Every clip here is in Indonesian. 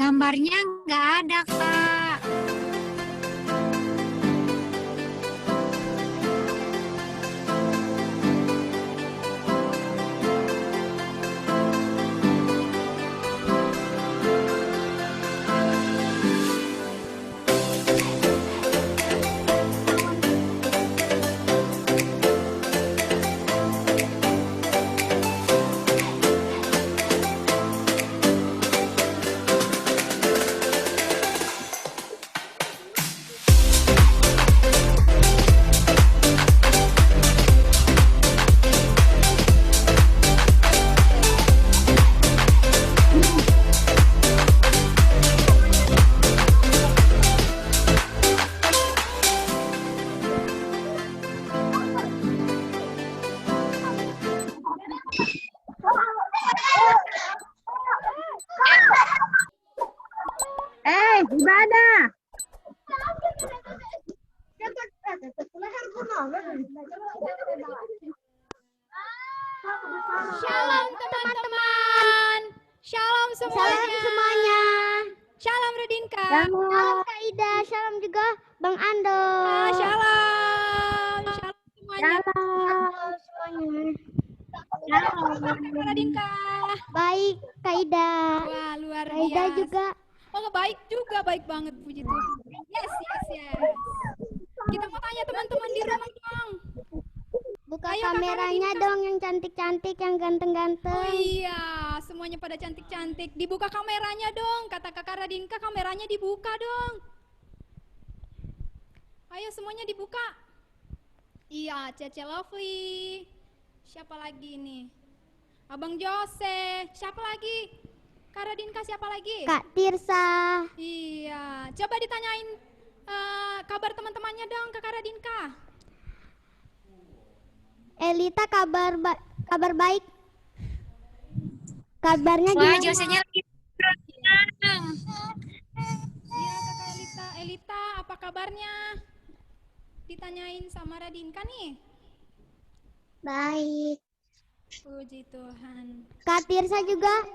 Gambarnya nggak ada, Kak. Ibadah. Shalom teman-teman. Shalom semuanya. Shalom semuanya. Shalom Rudinka. Shalom Kak Ida. Shalom juga Bang Ando. Shalom. Shalom semuanya. Shalom semuanya. Kabar Kak Radinka? Baik Kak Ida. Wah, luar Kak Ida biasa. juga. Oh, baik juga, baik banget, puji Tuhan. Yes. Kita mau tanya teman-teman di rumah dong. Buka Ayo, kameranya Kakak dong yang cantik-cantik, yang Oh ganteng-ganteng. iya, semuanya pada cantik-cantik. Dibuka kameranya dong, kata Kakak Radinka, kameranya dibuka dong. Ayo semuanya dibuka. Iya, Cece Lovely. Siapa lagi nih? Abang Jose. Siapa lagi? Kak Radinka siapa lagi? Kak Tirsa. Iya, coba ditanyain kabar teman-temannya dong ke Kak Radinka. Elita kabar baik. Kabarnya Wah, gimana? Josenya lagi berenang. Iya, Kakak Elita. Elita, apa kabarnya? Ditanyain sama Radinka nih. Baik. Puji Tuhan. Kak Tirsa juga.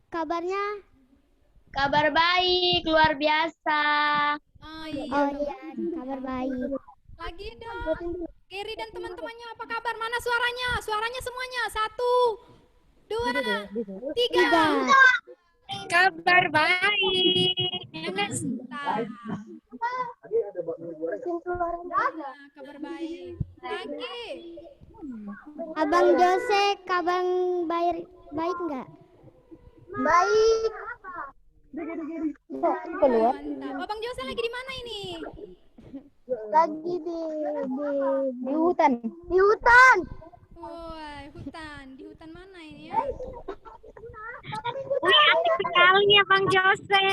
Kabarnya? Kabar baik, luar biasa. Oh iya. Oh iya, kabar baik. Lagi dong. Gary dan teman-temannya apa kabar? Mana suaranya? Suaranya semuanya. 1, 2, 3. Kabar baik. Nah, kabar baik. Lagi. Abang Jose, kabar baik nggak? Baik. Mantap. Abang Jose lagi di mana ini? Lagi di hutan. Di hutan. Wah, hutan. Di hutan mana ini ya? Wih, asik sekali ya Bang Jose.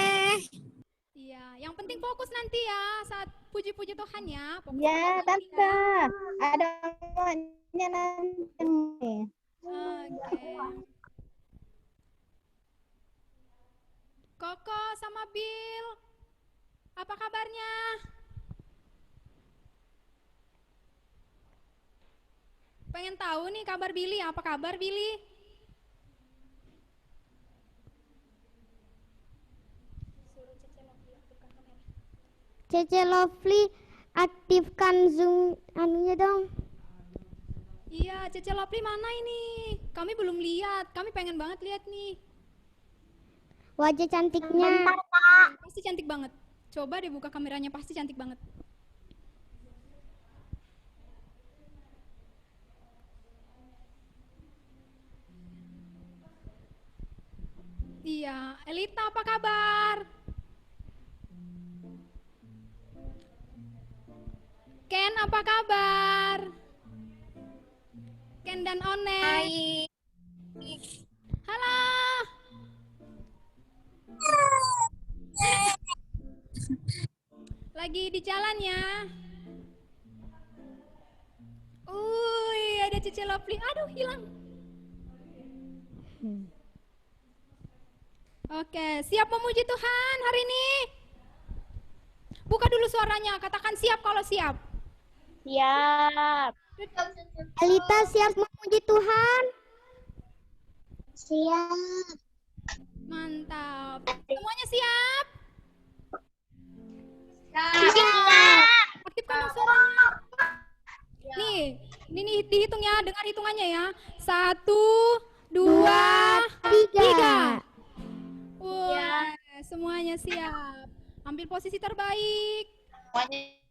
Iya, yang penting fokus nanti ya saat puji-puji Tuhan ya. Fokus Ya, sama Tante. ya. Ada maunya nanti. Oke. Koko sama Bill, apa kabarnya? Pengen tahu nih kabar Billy, apa kabar Billy? Cece Lovely, aktifkan Zoom anunya dong. Iya, Cece Lovely mana ini? Kami belum lihat, kami pengen banget lihat nih. Wajah cantiknya. Pasti cantik banget. Coba deh buka kameranya, pasti cantik banget. Iya, Elita apa kabar? Ken apa kabar? Ken dan One. Baik. Halo. Lagi di jalan ya. Ada Cece Lovely. Aduh, hilang. Oke, siap memuji Tuhan hari ini? Buka dulu suaranya, katakan siap kalau siap. Siap. Elita siap memuji Tuhan? Siap. Mantap. Semuanya siap? Aktifkan dong suaranya. Nih, ini dihitung ya, dengar hitungannya ya. 1, 2, 3. Wah, semuanya siap. Ambil posisi terbaik.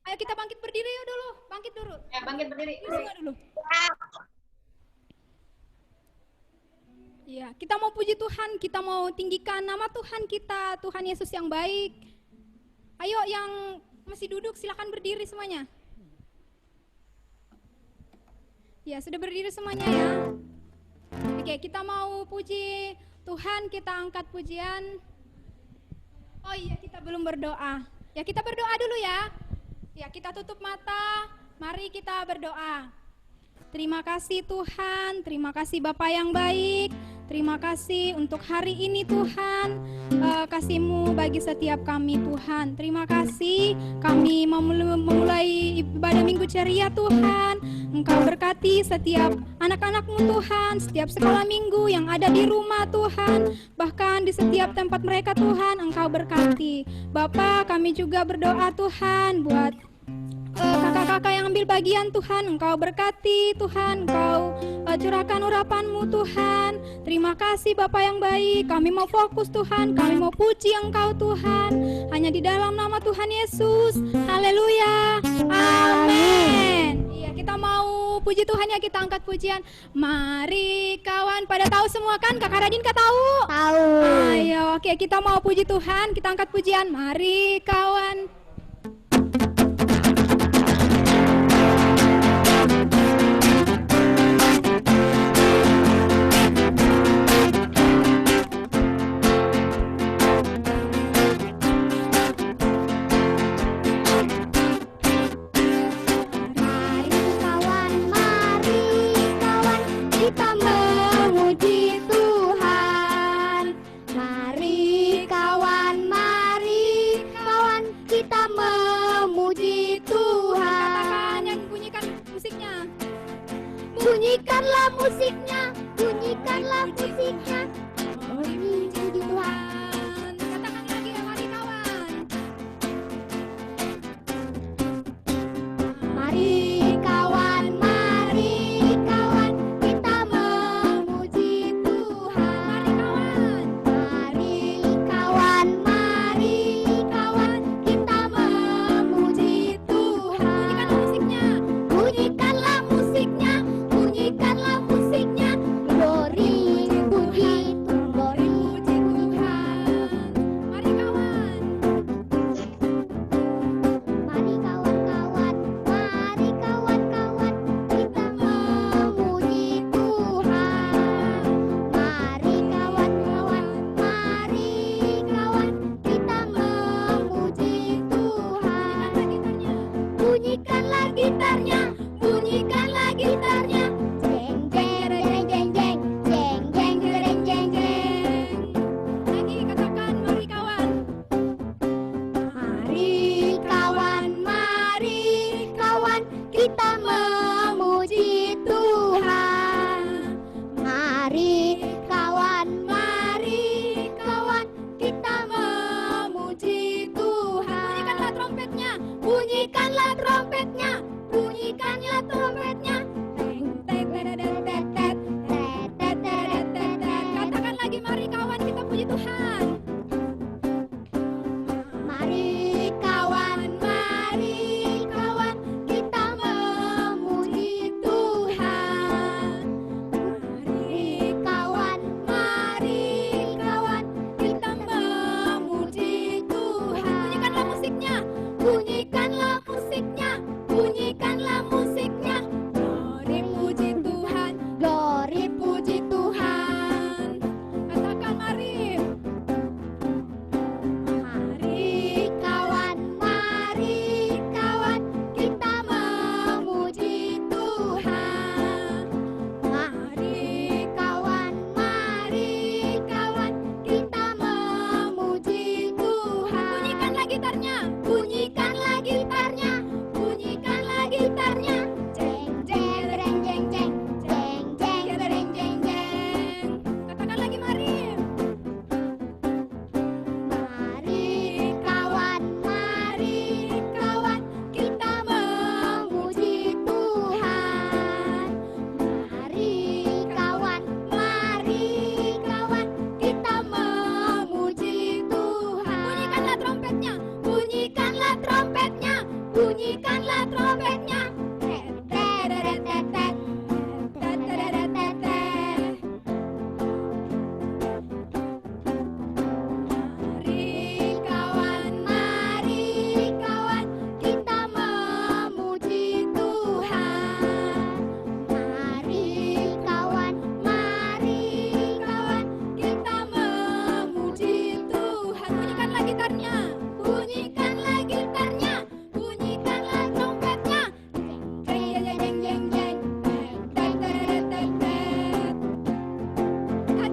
Ayo kita bangkit berdiri yuk dulu. Bangkit dulu. Bangkit berdiri. Yuk semua dulu. Iya, kita mau puji Tuhan, kita mau tinggikan nama Tuhan kita, Tuhan Yesus yang baik. Ayo yang masih duduk silakan berdiri semuanya. Ya, sudah berdiri semuanya ya. Oke, kita mau puji Tuhan, kita angkat pujian. Oh iya, kita belum berdoa. Ya, kita berdoa dulu ya. Ya, kita tutup mata. Mari kita berdoa. Terima kasih Tuhan, terima kasih Bapa yang baik. Terima kasih untuk hari ini Tuhan, kasih-Mu bagi setiap kami Tuhan. Terima kasih kami memulai ibadah minggu ceria Tuhan. Engkau berkati setiap anak-anak-Mu Tuhan, setiap sekolah minggu yang ada di rumah Tuhan. Bahkan di setiap tempat mereka Tuhan, Engkau berkati. Bapa, kami juga berdoa Tuhan buat kakak-kakak yang ambil bagian Tuhan, Engkau berkati Tuhan, Engkau curahkan urapan-Mu Tuhan. Terima kasih Bapa yang baik, kami mau fokus Tuhan, kami mau puji Engkau Tuhan, hanya di dalam nama Tuhan Yesus. Haleluya, amin. Iya, kita mau puji Tuhan ya, kita angkat pujian. Mari kawan, pada tahu semua kan? Kakak Radinka tahu? Tahu. Ayo, oke, kita mau puji Tuhan, kita angkat pujian. Mari kawan. Kita memuji Tuhan. Mari kawan, kita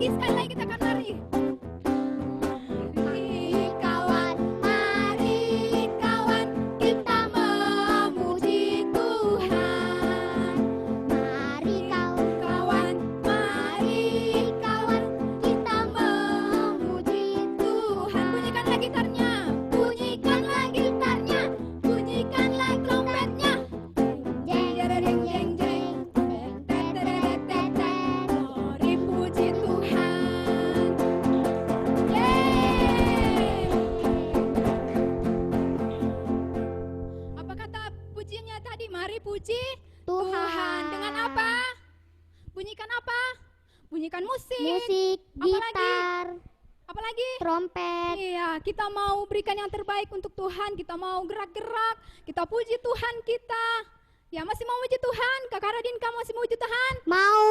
sekali lagi kita akan mari. Kawan, mari kawan, kita memuji Tuhan. Mari Kawan, mari kawan, kita memuji Tuhan. Bunyikanlah gitarnya, bunyikanlah gitarnya, bunyikanlah trompetnya. jeng Jeng jeng jeng. Mari puji Tuhan. Yeay. Apa kata pujiannya tadi? Mari puji Tuhan. Dengan apa? Bunyikan apa? Bunyikan musik. musik, Apalagi? gitar, Apalagi? trompet. Iya, kita mau berikan yang terbaik untuk Tuhan. Kita mau gerak-gerak. Kita puji Tuhan kita. Ya, masih mau puji Tuhan? Kakak Radinka masih mau puji Tuhan? Mau.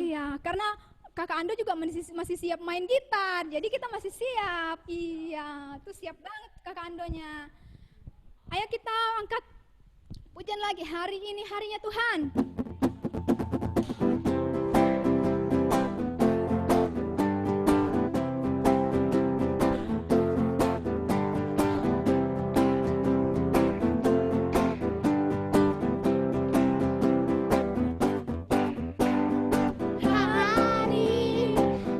Iya, karena kakak Ando juga masih siap main gitar. Jadi kita masih siap. Iya, tuh siap banget kakak Andonya. Ayo kita angkat pujian lagi. Hari ini harinya Tuhan.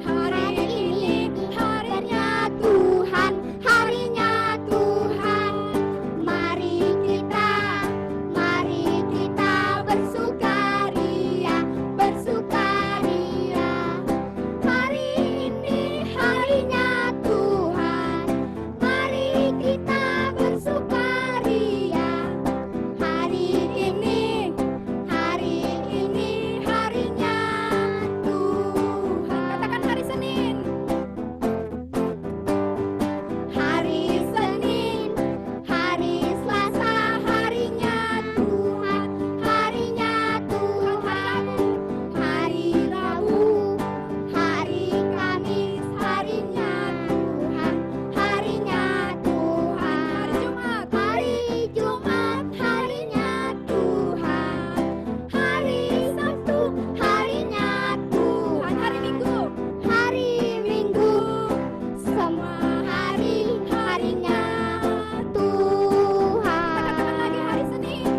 Hari ini harinya Tuhan, harinya Tuhan. Mari kita bersukaria, bersukaria. Hari ini harinya Tuhan, mari kita bersukaria. Hari ini harinya Tuhan. Katakan hari Senin. Hari Senin, hari Selasa, harinya Tuhan, harinya Tuhan. Hari Rabu, hari Kamis, harinya Tuhan, harinya Tuhan. Hari Jumat, harinya Tuhan. Hari Sabtu, harinya Tuhan. Hari Minggu, semua harinya Tuhan. Katakan lagi hari Senin.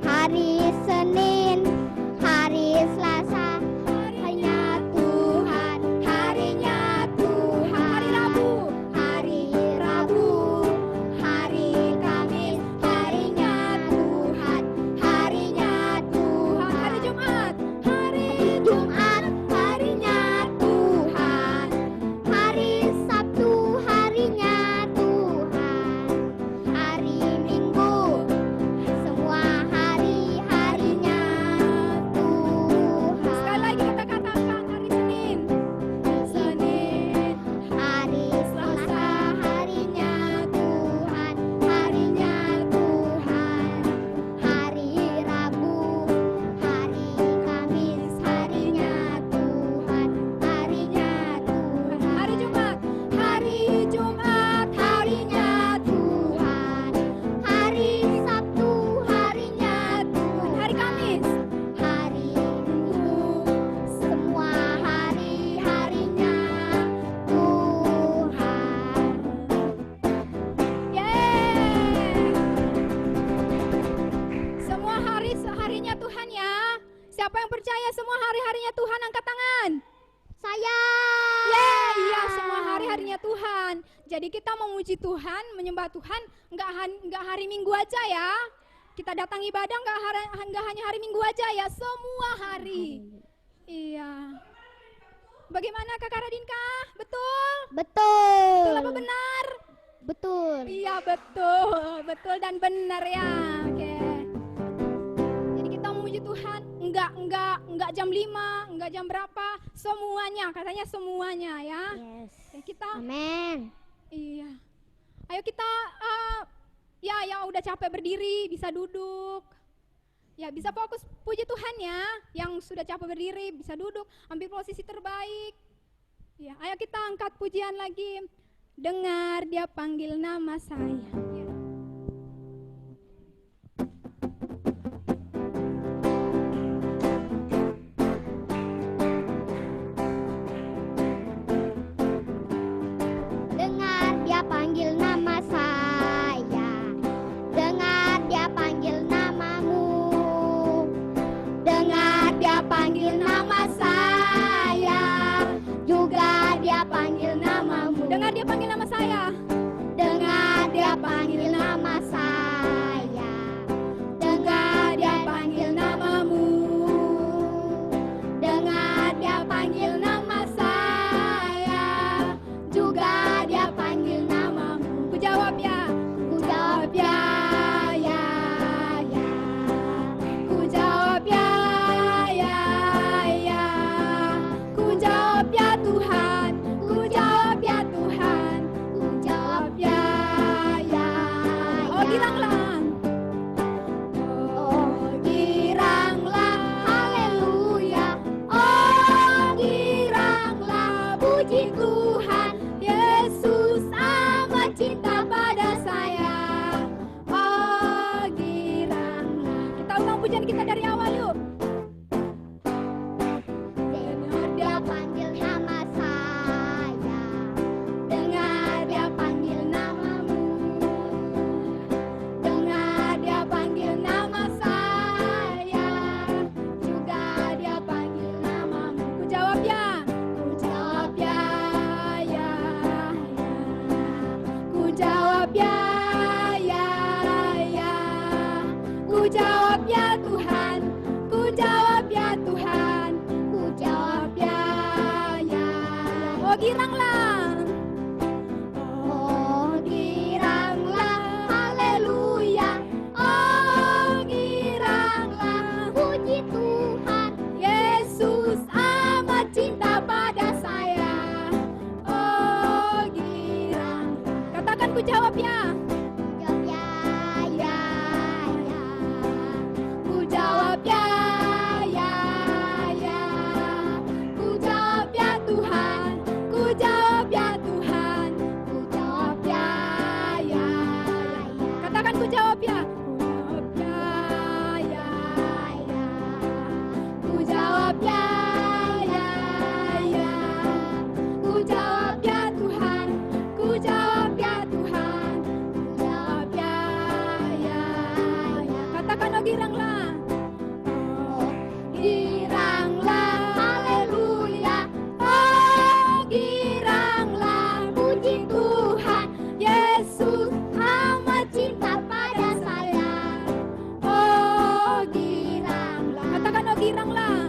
Hari Senin, hari Selasa, harinya Tuhan, harinya Tuhan. Hari Hari Rabu, Rabu, hari Kamis, harinya Tuhan, harinya Tuhan. Hari Jumat, harinya Tuhan. hari Sabtu, harinya Tuhan. Hari Minggu, semua harinya Tuhan. Sekali lagi kita katakan hari Senin. Senin, Hari Selasa, harinya Tuhan, harinya Tuhan. Hari Rabu, hari Kamis, harinya Tuhan, harinya Tuhan. hari Jumat, Harinya Tuhan. Hari Sabtu, harinya Tuhan. hari Kamis. Hari Minggu, semua harinya Tuhan. Yeay. Semua hari seharinya Tuhan ya. Siapa yang percaya semua hari-harinya Tuhan angkat tangan. Saya. Yeay, iya semua hari-harinya Tuhan. Jadi kita memuji Tuhan, menyembah Tuhan enggak hari Minggu aja ya. Kita datang ibadah enggak hanya hari Minggu aja ya, semua hari. Iya. Bagaimana Kakak Radinka? Betul? Betul. Betul apa benar? Betul. Iya betul, betul dan benar ya. Oke. Jadi kita memuji Tuhan, enggak jam 5, enggak jam berapa, semuanya, katanya semuanya ya. Yes. Ya kita, Amin. iya. Ayo kita, ya udah capek berdiri, bisa duduk. Ya bisa fokus puji Tuhan ya. Yang sudah capek berdiri bisa duduk, ambil posisi terbaik. Ya, ayo kita angkat pujian lagi. Dengar dia panggil nama saya. Ya. giranglah. Oh giranglah, haleluya. Oh giranglah, Puji Tuhan. Yesus amat cinta pada saya. Oh giranglah. Katakan ku jawab ya. Jawab ya, ya, ya. Ku jawab ya, ya, ya. Ku jawab ya Tuhan. Ku jawab ya Tuhan. Ku jawab ya, ya, ya. Katakan ku jawab ya. Ku jawab ya, ya, ya. Ku jawab ya, ya, ya. Ku jawab ya Tuhan. Ku jawab ya Tuhan. Ku jawab ya, ya, ya. Katakan oh giranglah. Oh giranglah, haleluya. Oh giranglah, puji Tuhan. Yesus amat cinta pada saya. Oh giranglah. Katakan oh giranglah.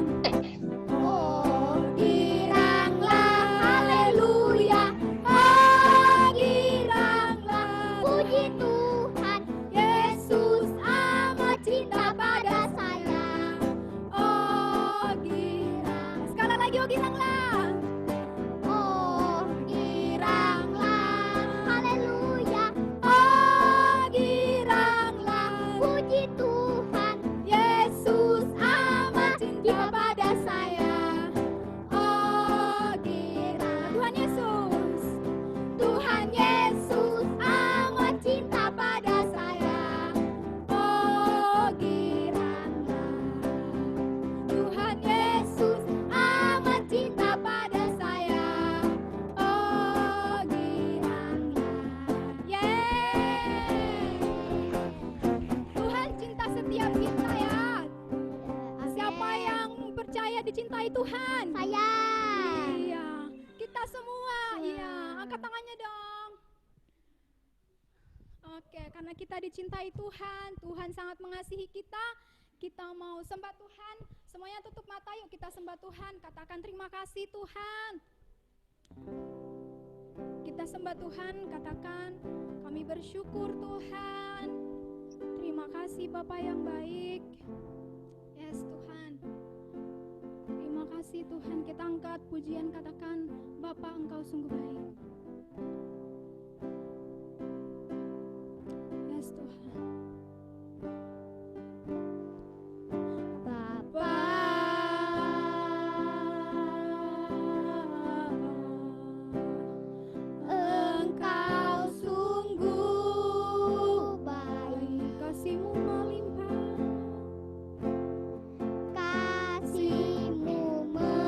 Oh giranglah, haleluya. Oh giranglah, Puji Tuhan. Yesus amat cinta pada saya. Oh girang. Sekali lagi oh giranglah. Oh Giranglah, haleluya. oh giranglah. Puji Tuhan. Yesus amat cinta pada saya. Oh girang. Tuhan Yesus. Tuhan Yesus amat cinta pada saya. Oh giranglah. Tuhan Yesus amat cinta pada saya. Oh giranglah. Yeay. Tuhan cinta setiap kita ya. Siapa yang percaya dicintai Tuhan? Saya. Iya, kita semua. Iya, angkat tangannya dong. Oke, karena kita dicintai Tuhan, Tuhan sangat mengasihi kita. Kita mau sembah Tuhan. Semuanya tutup mata yuk kita sembah Tuhan. Katakan terima kasih Tuhan. Kita sembah Tuhan, katakan kami bersyukur Tuhan. Terima kasih Bapa yang baik. Yes Tuhan. Terima kasih Tuhan, kita angkat pujian, katakan Bapa Engkau sungguh baik. Yes Tuhan. Bapa, Engkau sungguh baik, kasih-Mu melimpah. Kasih-Mu melimpah.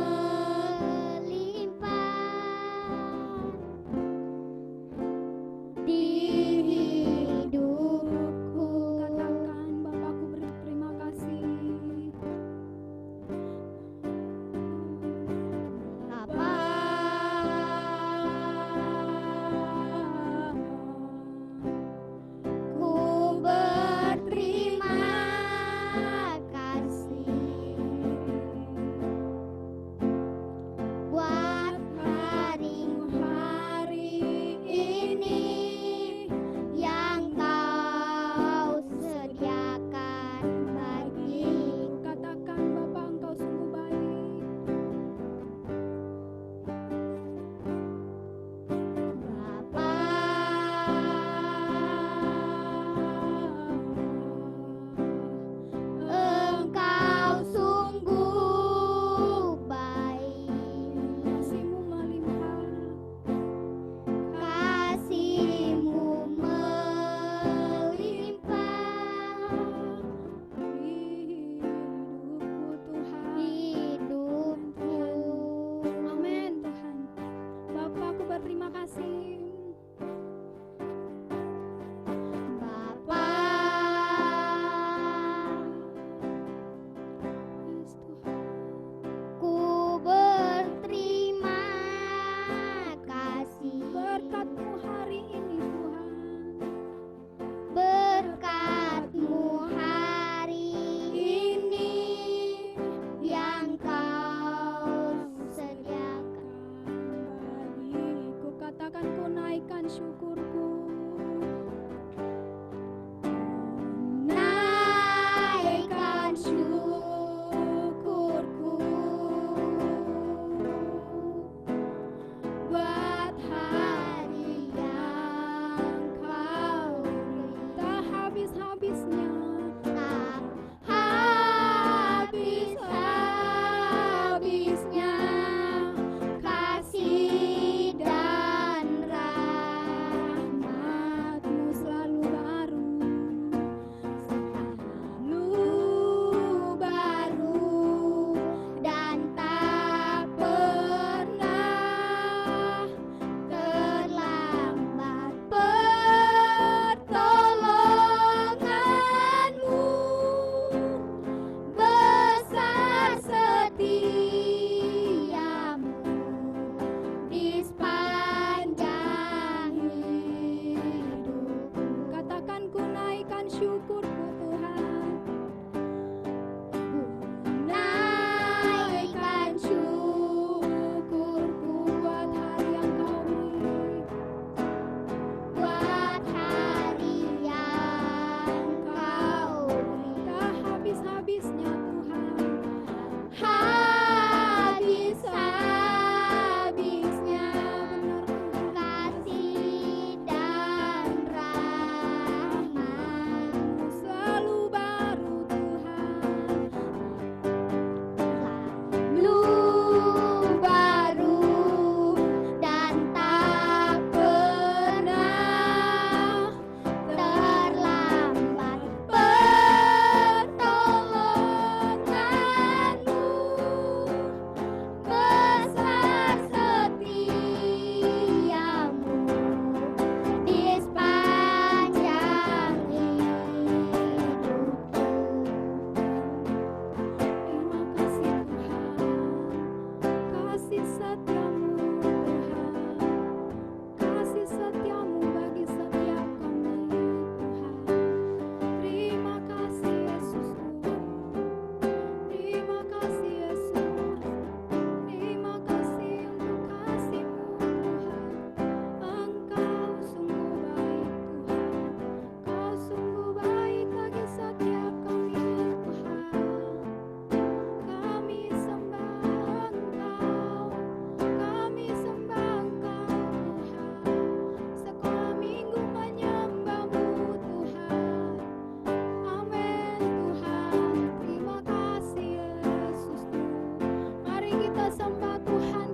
sembah Tuhan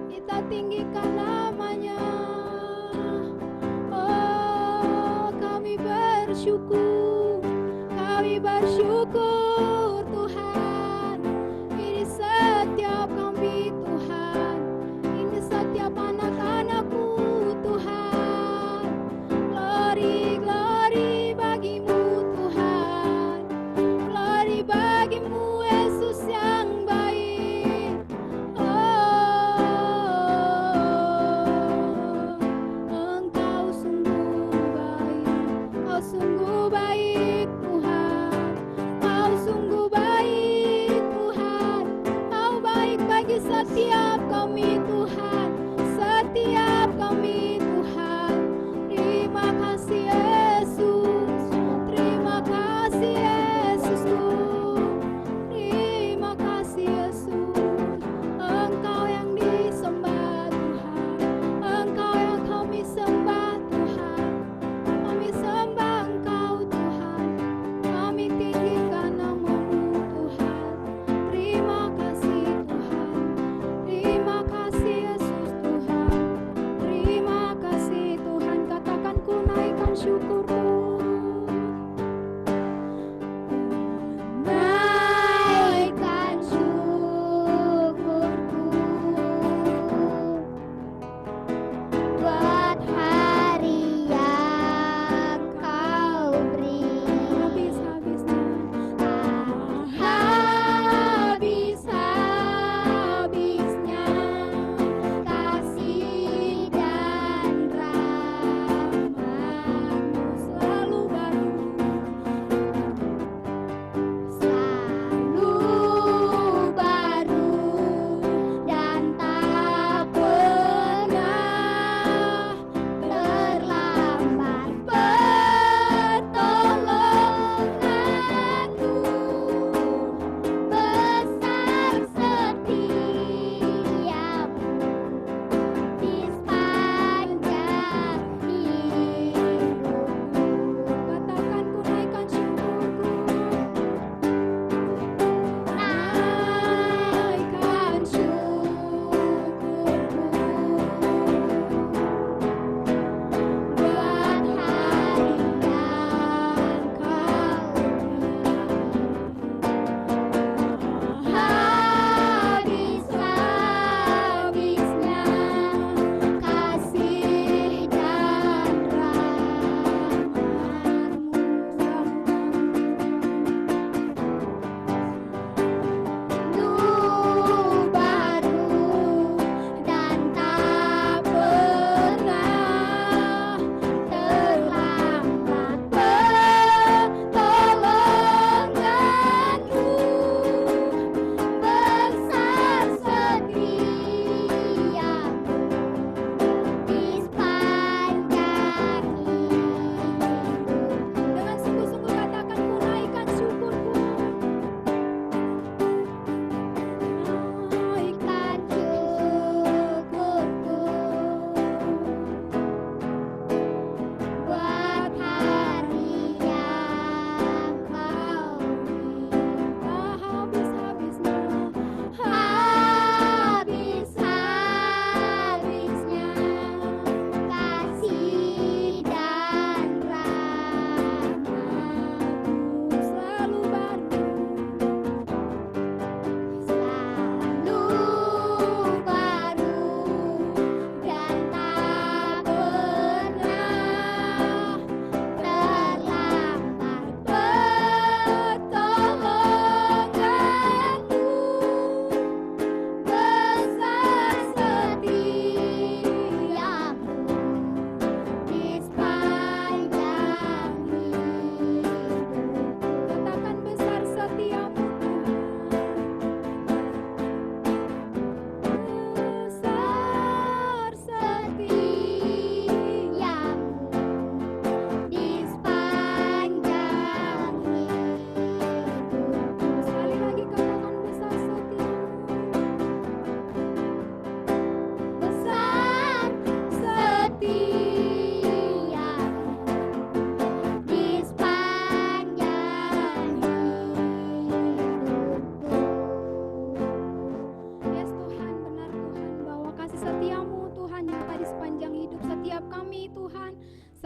kita tinggikan namanya. Oh, kami bersyukur Tuhan. Ini setiap kami Tuhan, ini setiap anak-anakmu Tuhan. Glory, glory bagimu Tuhan, glory bagimu Yesus yang baik. Oh, Engkau sungguh baik Tuhan, Kau sungguh baik Tuhan, Kau baik bagi setiap kami Tuhan, setiap kami Tuhan. Terima kasih Yesus, terima kasih Yesusku, terima kasih Yesus. Engkau yang disembah Tuhan, Engkau yang kami sembah Tuhan, kami sembah Engkau Tuhan, kami tinggikan nama-Mu Tuhan. Terima kasih Tuhan, terima kasih Yesus.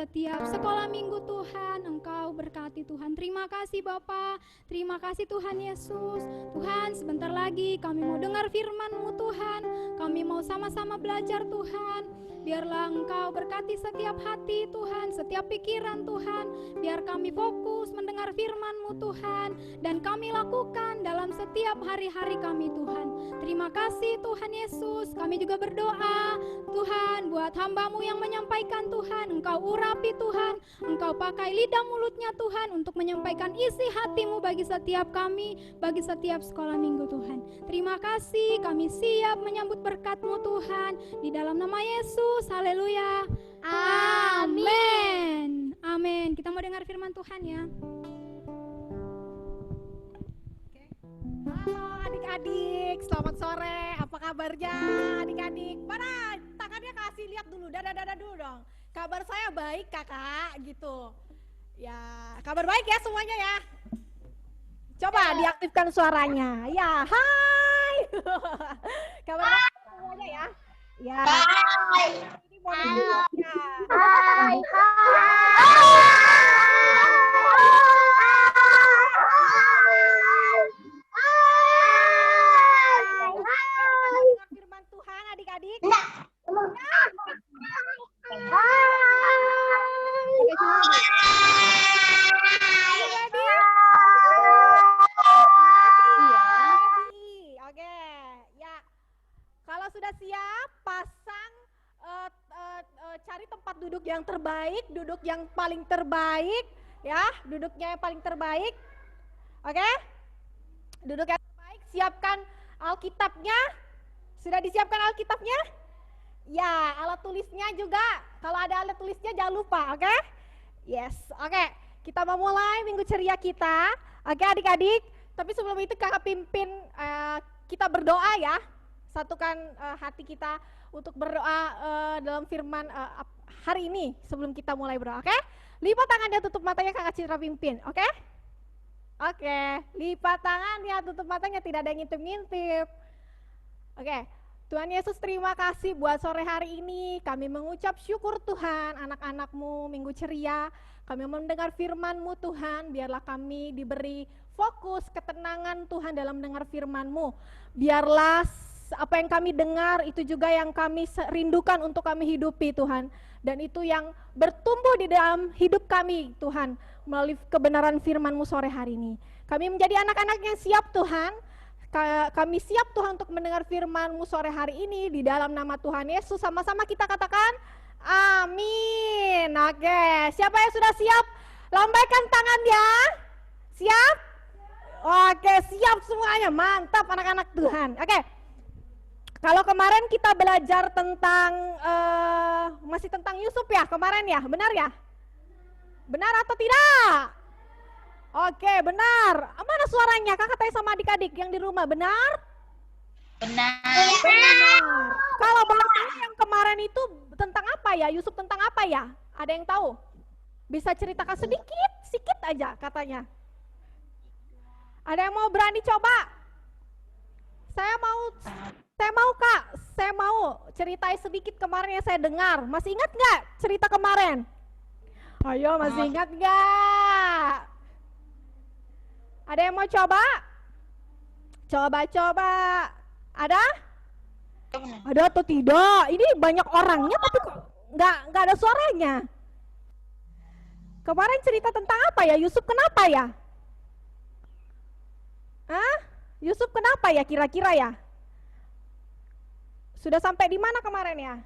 setiap sekolah minggu Tuhan, Engkau berkati Tuhan. Terima kasih Bapa, terima kasih Tuhan Yesus. Tuhan, sebentar lagi kami mau dengar firman-Mu Tuhan, kami mau sama-sama belajar Tuhan. Biarlah Engkau berkati setiap hati Tuhan, setiap pikiran Tuhan. Biar kami fokus mendengar firman-Mu Tuhan, dan kami lakukan dalam setiap hari-hari kami Tuhan. Terima kasih Tuhan Yesus. Kami juga berdoa Tuhan buat hamba-Mu yang menyampaikan Tuhan. Engkau urapi Tuhan, Engkau pakai lidah mulutnya Tuhan untuk menyampaikan isi hati-Mu bagi setiap kami, bagi setiap sekolah minggu Tuhan. Terima kasih, kami siap menyambut berkat-Mu Tuhan. Di dalam nama Yesus. Haleluya. Amin. Amin. Kita mau dengar firman Tuhan ya. Halo adik-adik, selamat sore. Apa kabarnya adik-adik? Mana tangannya kasih lihat dulu, dada dulu dong. Kabar saya baik kakak, gitu. Ya, kabar baik ya semuanya ya. Coba diaktifkan suaranya. Ya, hai. Kabar baik semuanya ya. Ya. Ini mau ya. Hai. Firman Tuhan adik-adik. Oke, ya. Kalau sudah siap, pasang cari tempat duduk yang terbaik, duduk yang paling terbaik, ya, duduknya yang paling terbaik. Oke? Duduk yang terbaik, siapkan Alkitabnya. Sudah disiapkan Alkitabnya? Ya, alat tulisnya juga. Kalau ada alat tulisnya jangan lupa, oke? Yes, oke. Kita mau mulai minggu ceria kita. Oke adik-adik, tapi sebelum itu kakak pimpin kita berdoa ya. Satukan hati kita untuk berdoa dalam firman hari ini sebelum kita mulai berdoa, oke? Lipat tangannya, tutup matanya, kakak Citra pimpin, oke? Oke, lipat tangannya, tutup matanya, tidak ada yang ngintip-ngintip. Oke, Tuhan Yesus terima kasih buat sore hari ini. Kami mengucap syukur Tuhan, anak-anak-Mu minggu ceria. Kami mendengar firman-Mu Tuhan, biarlah kami diberi fokus, ketenangan Tuhan dalam mendengar firman-Mu. Biarlah apa yang kami dengar itu juga yang kami rindukan untuk kami hidupi Tuhan. Dan itu yang bertumbuh di dalam hidup kami Tuhan, melalui kebenaran firman-Mu sore hari ini. Kami menjadi anak-anak yang siap Tuhan. Kami siap Tuhan untuk mendengar firman-Mu sore hari ini di dalam nama Tuhan Yesus. Sama-sama kita katakan amin. Oke, siapa yang sudah siap? Lambaikan tangannya. Siap? Oke, siap semuanya. Mantap anak-anak Tuhan. Oke. Kalau kemarin kita belajar tentang masih tentang Yusuf ya kemarin ya, benar ya? Benar atau tidak? Oke, benar. Mana suaranya? Kakak tanya sama adik-adik yang di rumah, benar? Benar. Benar. Kalau bahasanya yang kemarin itu tentang apa ya? Yusuf tentang apa ya? Ada yang tahu? Bisa ceritakan sedikit aja katanya. Ada yang mau berani coba? Saya mau Kak, saya mau ceritain sedikit kemarin yang saya dengar. Masih ingat nggak cerita kemarin? Ayo, masih ingat nggak? Ada yang mau coba? Coba. Ada? Ada atau tidak? Ini banyak orangnya tapi kok nggak ada suaranya. Kemarin cerita tentang apa ya? Yusuf kenapa ya? Hah? Yusuf kenapa ya kira-kira ya? Sudah sampai di mana kemarin ya?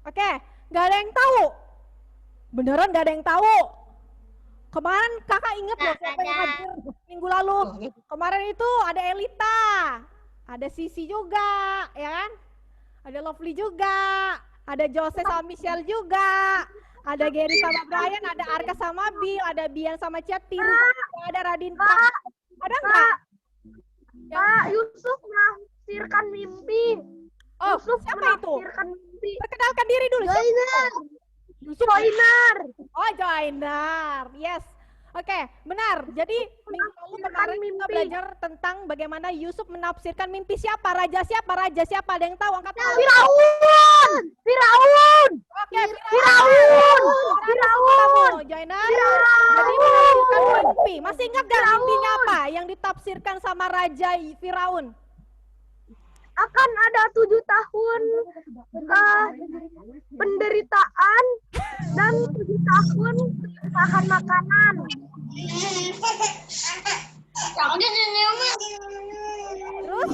Oke, nggak ada yang tahu. Beneran nggak ada yang tahu. Kemarin kakak inget loh siapa yang hadir minggu lalu. Kemarin itu ada Elita, ada Sisi juga, ya kan? Ada Lovely juga, ada Jose sama Michelle juga, ada Gary sama Brian, ada Arka sama Bill, ada Bian sama Cetir, ada Radinta. Ada nggak? Pak Yusuf menafsirkan mimpi. Oh, Yusuf siapa itu? menafsirkan mimpi. Perkenalkan diri dulu. Joiner. Yusuf. Joiner. Oh, Joiner. Yes. Oke, benar. Jadi minggu lalu kemarin kita belajar tentang bagaimana Yusuf menafsirkan mimpi siapa? Raja siapa? Raja siapa? Ada yang tahu? Angkat tangan. Firaun. Firaun. Oke, Firaun. Firaun. Joiner. Jadi menafsirkan mimpi. Masih ingat gak mimpinya apa yang ditafsirkan sama Raja Firaun? Akan ada 7 tahun penderitaan dan 7 tahun tahan makanan. Terus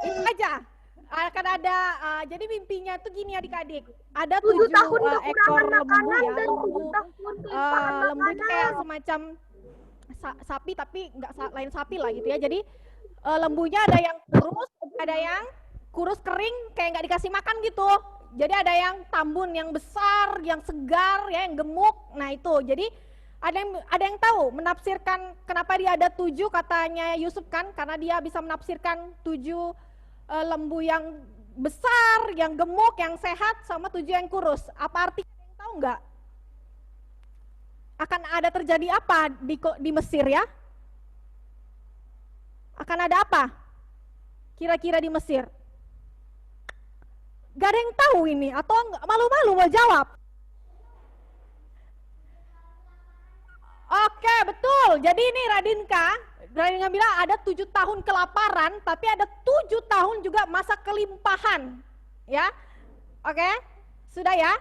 itu aja. Akan ada jadi mimpinya tuh gini adik-adik. Ada 7 tahun ekor kekurangan lembu makanan ya, dan lembu. 7 tahun kelimpahan Lembu itu kayak makanan. semacam sapi tapi nggak lain sapi lah gitu ya. Jadi lembunya ada yang kurus kering kayak nggak dikasih makan gitu. Jadi ada yang tambun yang besar, yang segar ya, yang gemuk. Nah itu. Jadi ada yang tahu menafsirkan kenapa dia ada 7 katanya Yusuf kan? Karena dia bisa menafsirkan 7 lembu yang besar, yang gemuk, yang sehat sama 7 yang kurus. Apa artinya? Ada yang tahu nggak? Akan ada terjadi apa di Mesir ya? Akan ada apa? Kira-kira di Mesir? Gak ada yang tahu ini atau malu-malu mau jawab? Oke, betul. Jadi ini Radinka bilang ada 7 tahun kelaparan, tapi ada 7 tahun juga masa kelimpahan. Ya, oke, sudah ya.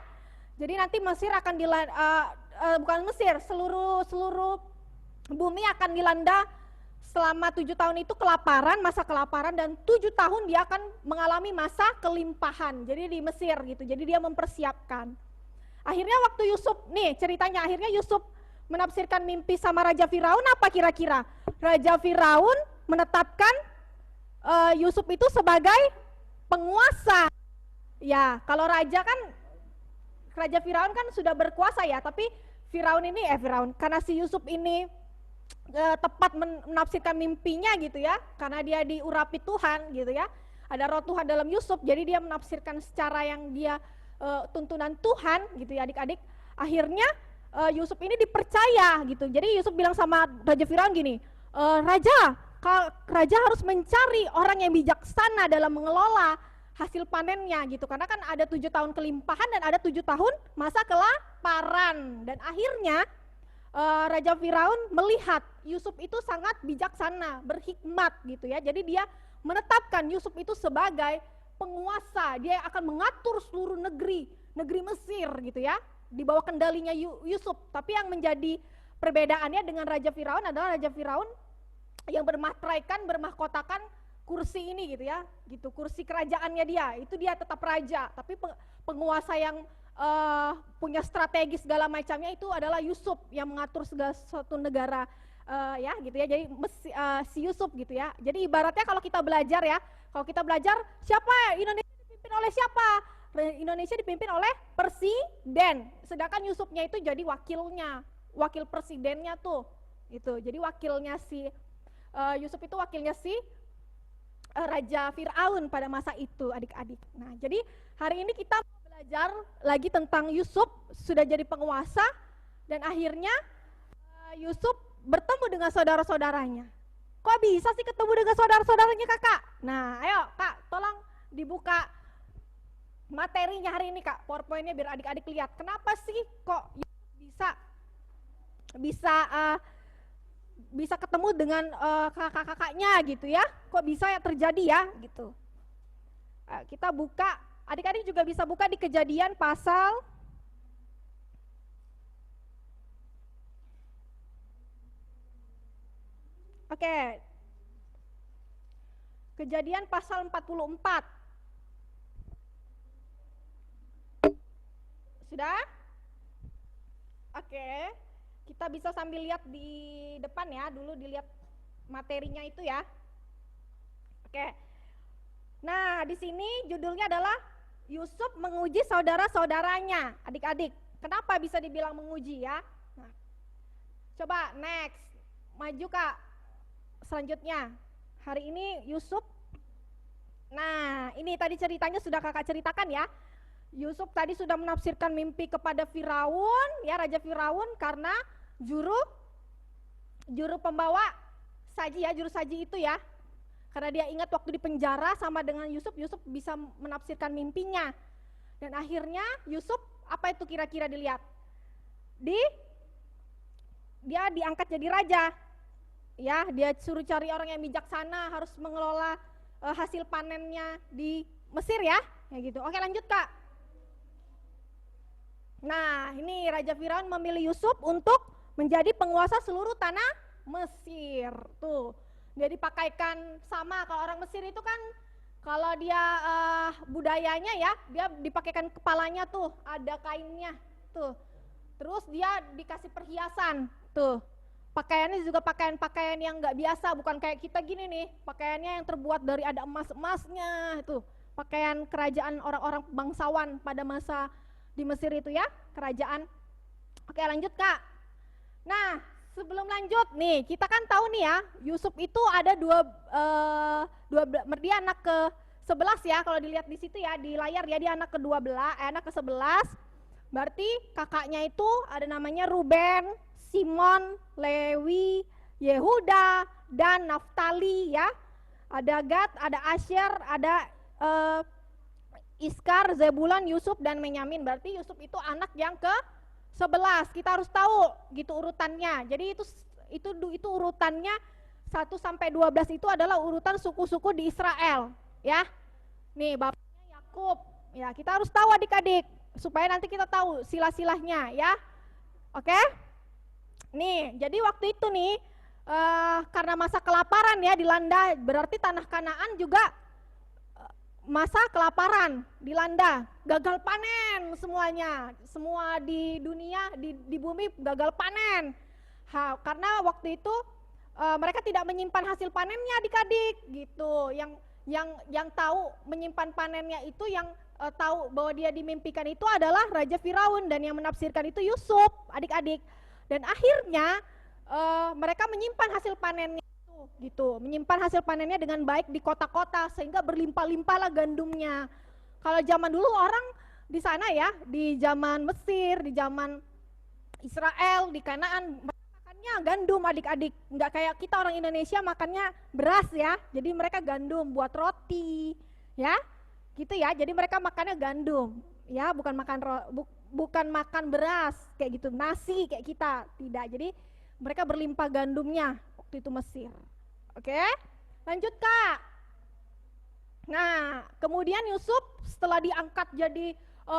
Jadi nanti Mesir akan bukan Mesir, seluruh bumi akan dilanda selama 7 tahun itu kelaparan, masa kelaparan, dan 7 tahun dia akan mengalami masa kelimpahan. Jadi di Mesir gitu, jadi dia mempersiapkan. Akhirnya waktu Yusuf, nih ceritanya akhirnya Yusuf menafsirkan mimpi sama Raja Firaun, apa kira-kira? Raja Firaun menetapkan Yusuf itu sebagai penguasa. Ya, kalau Raja Firaun kan sudah berkuasa ya, tapi karena si Yusuf ini tepat menafsirkan mimpinya gitu ya, karena dia diurapi Tuhan gitu ya, ada roh Tuhan dalam Yusuf, jadi dia menafsirkan secara yang dia tuntunan Tuhan gitu ya adik-adik. Akhirnya Yusuf ini dipercaya gitu. Jadi Yusuf bilang sama Raja Firaun gini, Raja harus mencari orang yang bijaksana dalam mengelola hasil panennya gitu, karena kan ada 7 tahun kelimpahan dan ada 7 tahun masa kelaparan. Dan akhirnya Raja Firaun melihat Yusuf itu sangat bijaksana, berhikmat gitu ya. Jadi dia menetapkan Yusuf itu sebagai penguasa, dia akan mengatur seluruh negeri Mesir gitu ya, di bawah kendalinya Yusuf. Tapi yang menjadi perbedaannya dengan Raja Firaun adalah Raja Firaun yang bermahkotakan kursi ini gitu ya, gitu, kursi kerajaannya dia tetap raja, tapi penguasa yang punya strategi segala macamnya itu adalah Yusuf yang mengatur segala suatu negara ya gitu ya. Jadi si Yusuf gitu ya. Jadi ibaratnya kalau kita belajar siapa Indonesia dipimpin oleh siapa? Indonesia dipimpin oleh presiden, sedangkan Yusufnya itu jadi wakil presidennya tuh itu. Jadi wakilnya si Yusuf itu wakilnya si Raja Firaun pada masa itu adik-adik. Nah jadi hari ini kita mau belajar lagi tentang Yusuf sudah jadi penguasa dan akhirnya Yusuf bertemu dengan saudara-saudaranya. Kok bisa sih ketemu dengan saudara-saudaranya kakak? Nah ayo kak tolong dibuka materinya hari ini kak, PowerPoint-nya biar adik-adik lihat. Kenapa sih kok Yusuf bisa ketemu dengan kakak-kakaknya gitu ya? Kok bisa ya terjadi ya gitu? Kita buka, adik-adik juga bisa buka di Kejadian pasal Kejadian pasal 44. Sudah? Oke. Kita bisa sambil lihat di depan ya, dulu dilihat materinya itu ya. Oke. Nah, di sini judulnya adalah Yusuf menguji saudara-saudaranya, adik-adik. Kenapa bisa dibilang menguji ya? Nah, coba next, maju kak. Selanjutnya, hari ini Yusuf. Nah, ini tadi ceritanya sudah kakak ceritakan ya. Yusuf tadi sudah menafsirkan mimpi kepada Firaun, ya Raja Firaun, karena juru pembawa saji ya, juru saji itu ya. Karena dia ingat waktu di penjara sama dengan Yusuf, Yusuf bisa menafsirkan mimpinya. Dan akhirnya Yusuf, apa itu kira-kira dilihat? Dia diangkat jadi raja. Ya, dia suruh cari orang yang bijaksana, harus mengelola hasil panennya di Mesir ya. Kayak gitu. Oke, lanjut Kak. Nah, ini Raja Firaun memilih Yusuf untuk menjadi penguasa seluruh tanah Mesir. Tuh, dia dipakaikan sama, kalau orang Mesir itu kan kalau dia budayanya ya, dia dipakaikan kepalanya tuh, ada kainnya tuh. Terus dia dikasih perhiasan tuh. Pakaiannya juga pakaian-pakaian yang nggak biasa, bukan kayak kita gini nih. Pakaiannya yang terbuat dari ada emas-emasnya itu. Pakaian kerajaan orang-orang bangsawan pada masa di Mesir itu ya, kerajaan. Oke, lanjut Kak. Nah, sebelum lanjut nih, kita kan tahu nih ya, Yusuf itu ada dia anak ke-11 ya, kalau dilihat di situ ya, di layar ya, dia anak anak ke-11. Berarti kakaknya itu ada namanya Ruben, Simon, Lewi, Yehuda, dan Naftali ya. Ada Gad, ada Asher, ada Iskar, Zebulon, Yusuf, dan Benyamin. Berarti Yusuf itu anak yang ke-11. Kita harus tahu gitu urutannya. Jadi itu urutannya 1 sampai 12 itu adalah urutan suku-suku di Israel, ya. Nih, bapaknya Yakub. Ya, kita harus tahu adik-adik supaya nanti kita tahu sila-silahnya, ya. Oke? Nih, jadi waktu itu nih karena masa kelaparan ya dilanda, berarti tanah Kanaan juga masa kelaparan dilanda, gagal panen semuanya, semua di dunia di bumi gagal panen. Karena waktu itu mereka tidak menyimpan hasil panennya adik-adik gitu. Yang tahu menyimpan panennya itu, yang tahu bahwa dia dimimpikan itu adalah Raja Firaun, dan yang menafsirkan itu Yusuf, adik-adik. Dan akhirnya mereka menyimpan hasil panennya itu, gitu, menyimpan hasil panennya dengan baik di kota-kota sehingga berlimpah-limpahlah gandumnya. Kalau zaman dulu orang di sana ya, di zaman Mesir, di zaman Israel, di Kanaan, makannya gandum adik-adik, nggak kayak kita orang Indonesia makannya beras ya. Jadi mereka gandum buat roti, ya, gitu ya. Jadi mereka makannya gandum, ya, bukan makan beras kayak gitu, nasi kayak kita, tidak. Jadi mereka berlimpah gandumnya waktu itu Mesir. Oke, lanjut Kak. Nah, kemudian Yusuf setelah diangkat jadi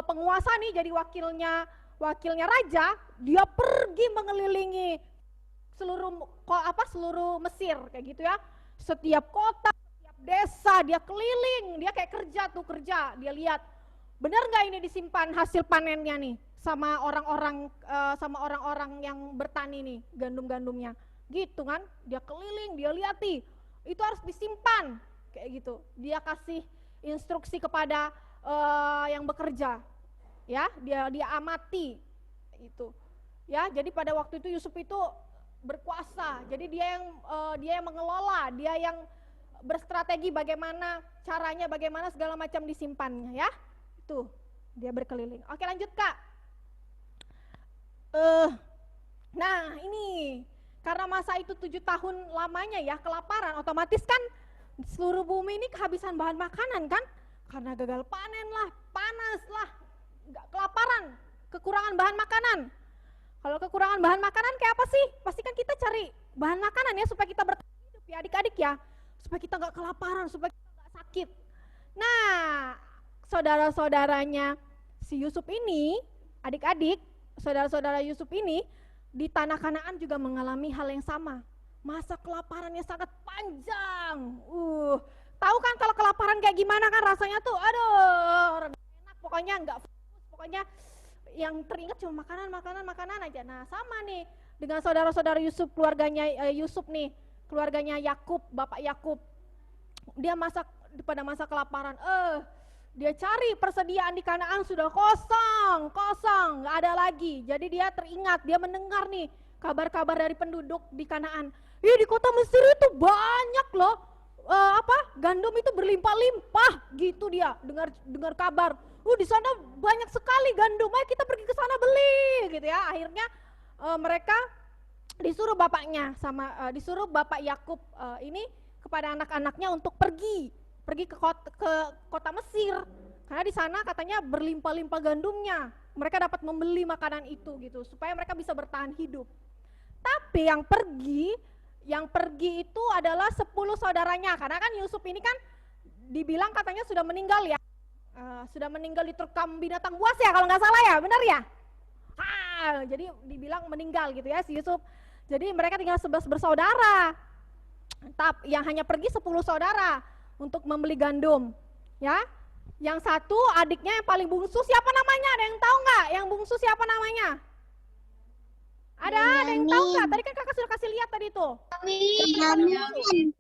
penguasa nih, jadi wakilnya raja, dia pergi mengelilingi seluruh Mesir kayak gitu ya. Setiap kota, setiap desa dia keliling, dia kayak kerja, dia lihat benar nggak ini disimpan hasil panennya nih sama orang-orang yang bertani nih, gandum-gandumnya gitu kan. Dia keliling, dia lihat nih, itu harus disimpan kayak gitu. Dia kasih instruksi kepada yang bekerja, ya, dia amati itu, ya. Jadi pada waktu itu Yusuf itu berkuasa, jadi dia yang mengelola, dia yang berstrategi bagaimana caranya, bagaimana segala macam disimpannya, ya. Tuh, dia berkeliling. Oke, lanjut Kak. Nah ini karena masa itu 7 tahun lamanya ya kelaparan, otomatis kan seluruh bumi ini kehabisan bahan makanan kan, karena gagal panen lah, panas lah, kelaparan, kekurangan bahan makanan. Kalau kekurangan bahan makanan kayak apa sih? Pasti kan kita cari bahan makanan ya supaya kita bertahan hidup ya adik-adik ya, supaya kita nggak kelaparan, supaya kita nggak sakit. Nah, saudara-saudaranya si Yusuf ini, adik-adik, saudara-saudara Yusuf ini di tanah Kanaan juga mengalami hal yang sama. Masa kelaparannya sangat panjang. Tahu kan kalau kelaparan kayak gimana kan rasanya tuh, aduh, enak, pokoknya nggak fokus, pokoknya yang teringat cuma makanan aja. Nah, sama nih dengan saudara-saudara Yusuf, keluarganya Yusuf nih, keluarganya Yakub, bapak Yakub. Dia pada masa kelaparan, dia cari persediaan di Kanaan sudah kosong, nggak ada lagi. Jadi dia teringat, dia mendengar nih kabar-kabar dari penduduk di Kanaan. Di kota Mesir itu banyak loh, gandum itu berlimpah-limpah gitu. Dia dengar kabar, di sana banyak sekali gandum, ayo kita pergi ke sana beli gitu ya. Akhirnya mereka disuruh bapaknya disuruh bapak Yakub ini kepada anak-anaknya untuk pergi ke kota Mesir, karena di sana katanya berlimpah-limpah gandumnya, mereka dapat membeli makanan itu gitu supaya mereka bisa bertahan hidup. Tapi yang pergi itu adalah 10 saudaranya, karena kan Yusuf ini kan dibilang katanya sudah meninggal ya, sudah meninggal diterkam binatang buas ya kalau nggak salah ya, benar ya? Jadi dibilang meninggal gitu ya si Yusuf. Jadi mereka tinggal 11 bersaudara. Yang hanya pergi 10 saudara untuk membeli gandum. Ya. Yang satu adiknya yang paling bungsu siapa namanya? Ada yang tahu nggak? Yang bungsu siapa namanya? Ada yang tahu nggak? Tadi kan kakak sudah kasih lihat tadi tuh. Benyamin.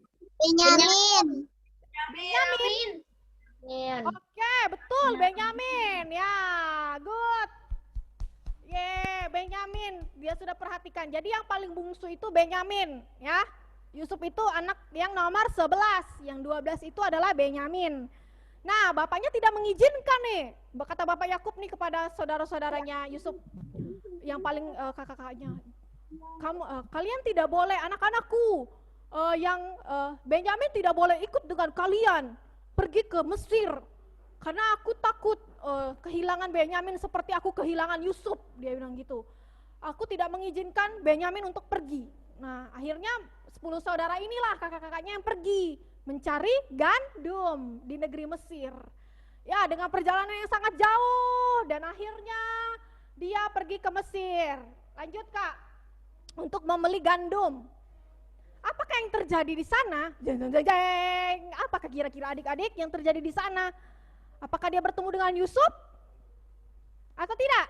Oke, betul Benyamin. Ya, good. Benyamin, dia sudah perhatikan. Jadi yang paling bungsu itu Benyamin, ya. Yusuf itu anak yang nomor 11, yang 12 itu adalah Benyamin. Nah, bapaknya tidak mengizinkan nih, kata bapak Yakub nih kepada saudara-saudaranya Yusuf, yang paling kakak-kakaknya. Kalian tidak boleh, anak-anakku, Benyamin tidak boleh ikut dengan kalian pergi ke Mesir. Karena aku takut kehilangan Benyamin seperti aku kehilangan Yusuf, dia bilang gitu. Aku tidak mengizinkan Benyamin untuk pergi. Nah, akhirnya 10 saudara inilah kakak-kakaknya yang pergi mencari gandum di negeri Mesir. Ya, dengan perjalanan yang sangat jauh dan akhirnya dia pergi ke Mesir. Lanjut Kak, untuk membeli gandum. Apakah yang terjadi di sana? Jeng. Apakah kira-kira adik-adik yang terjadi di sana? Apakah dia bertemu dengan Yusuf? Atau tidak?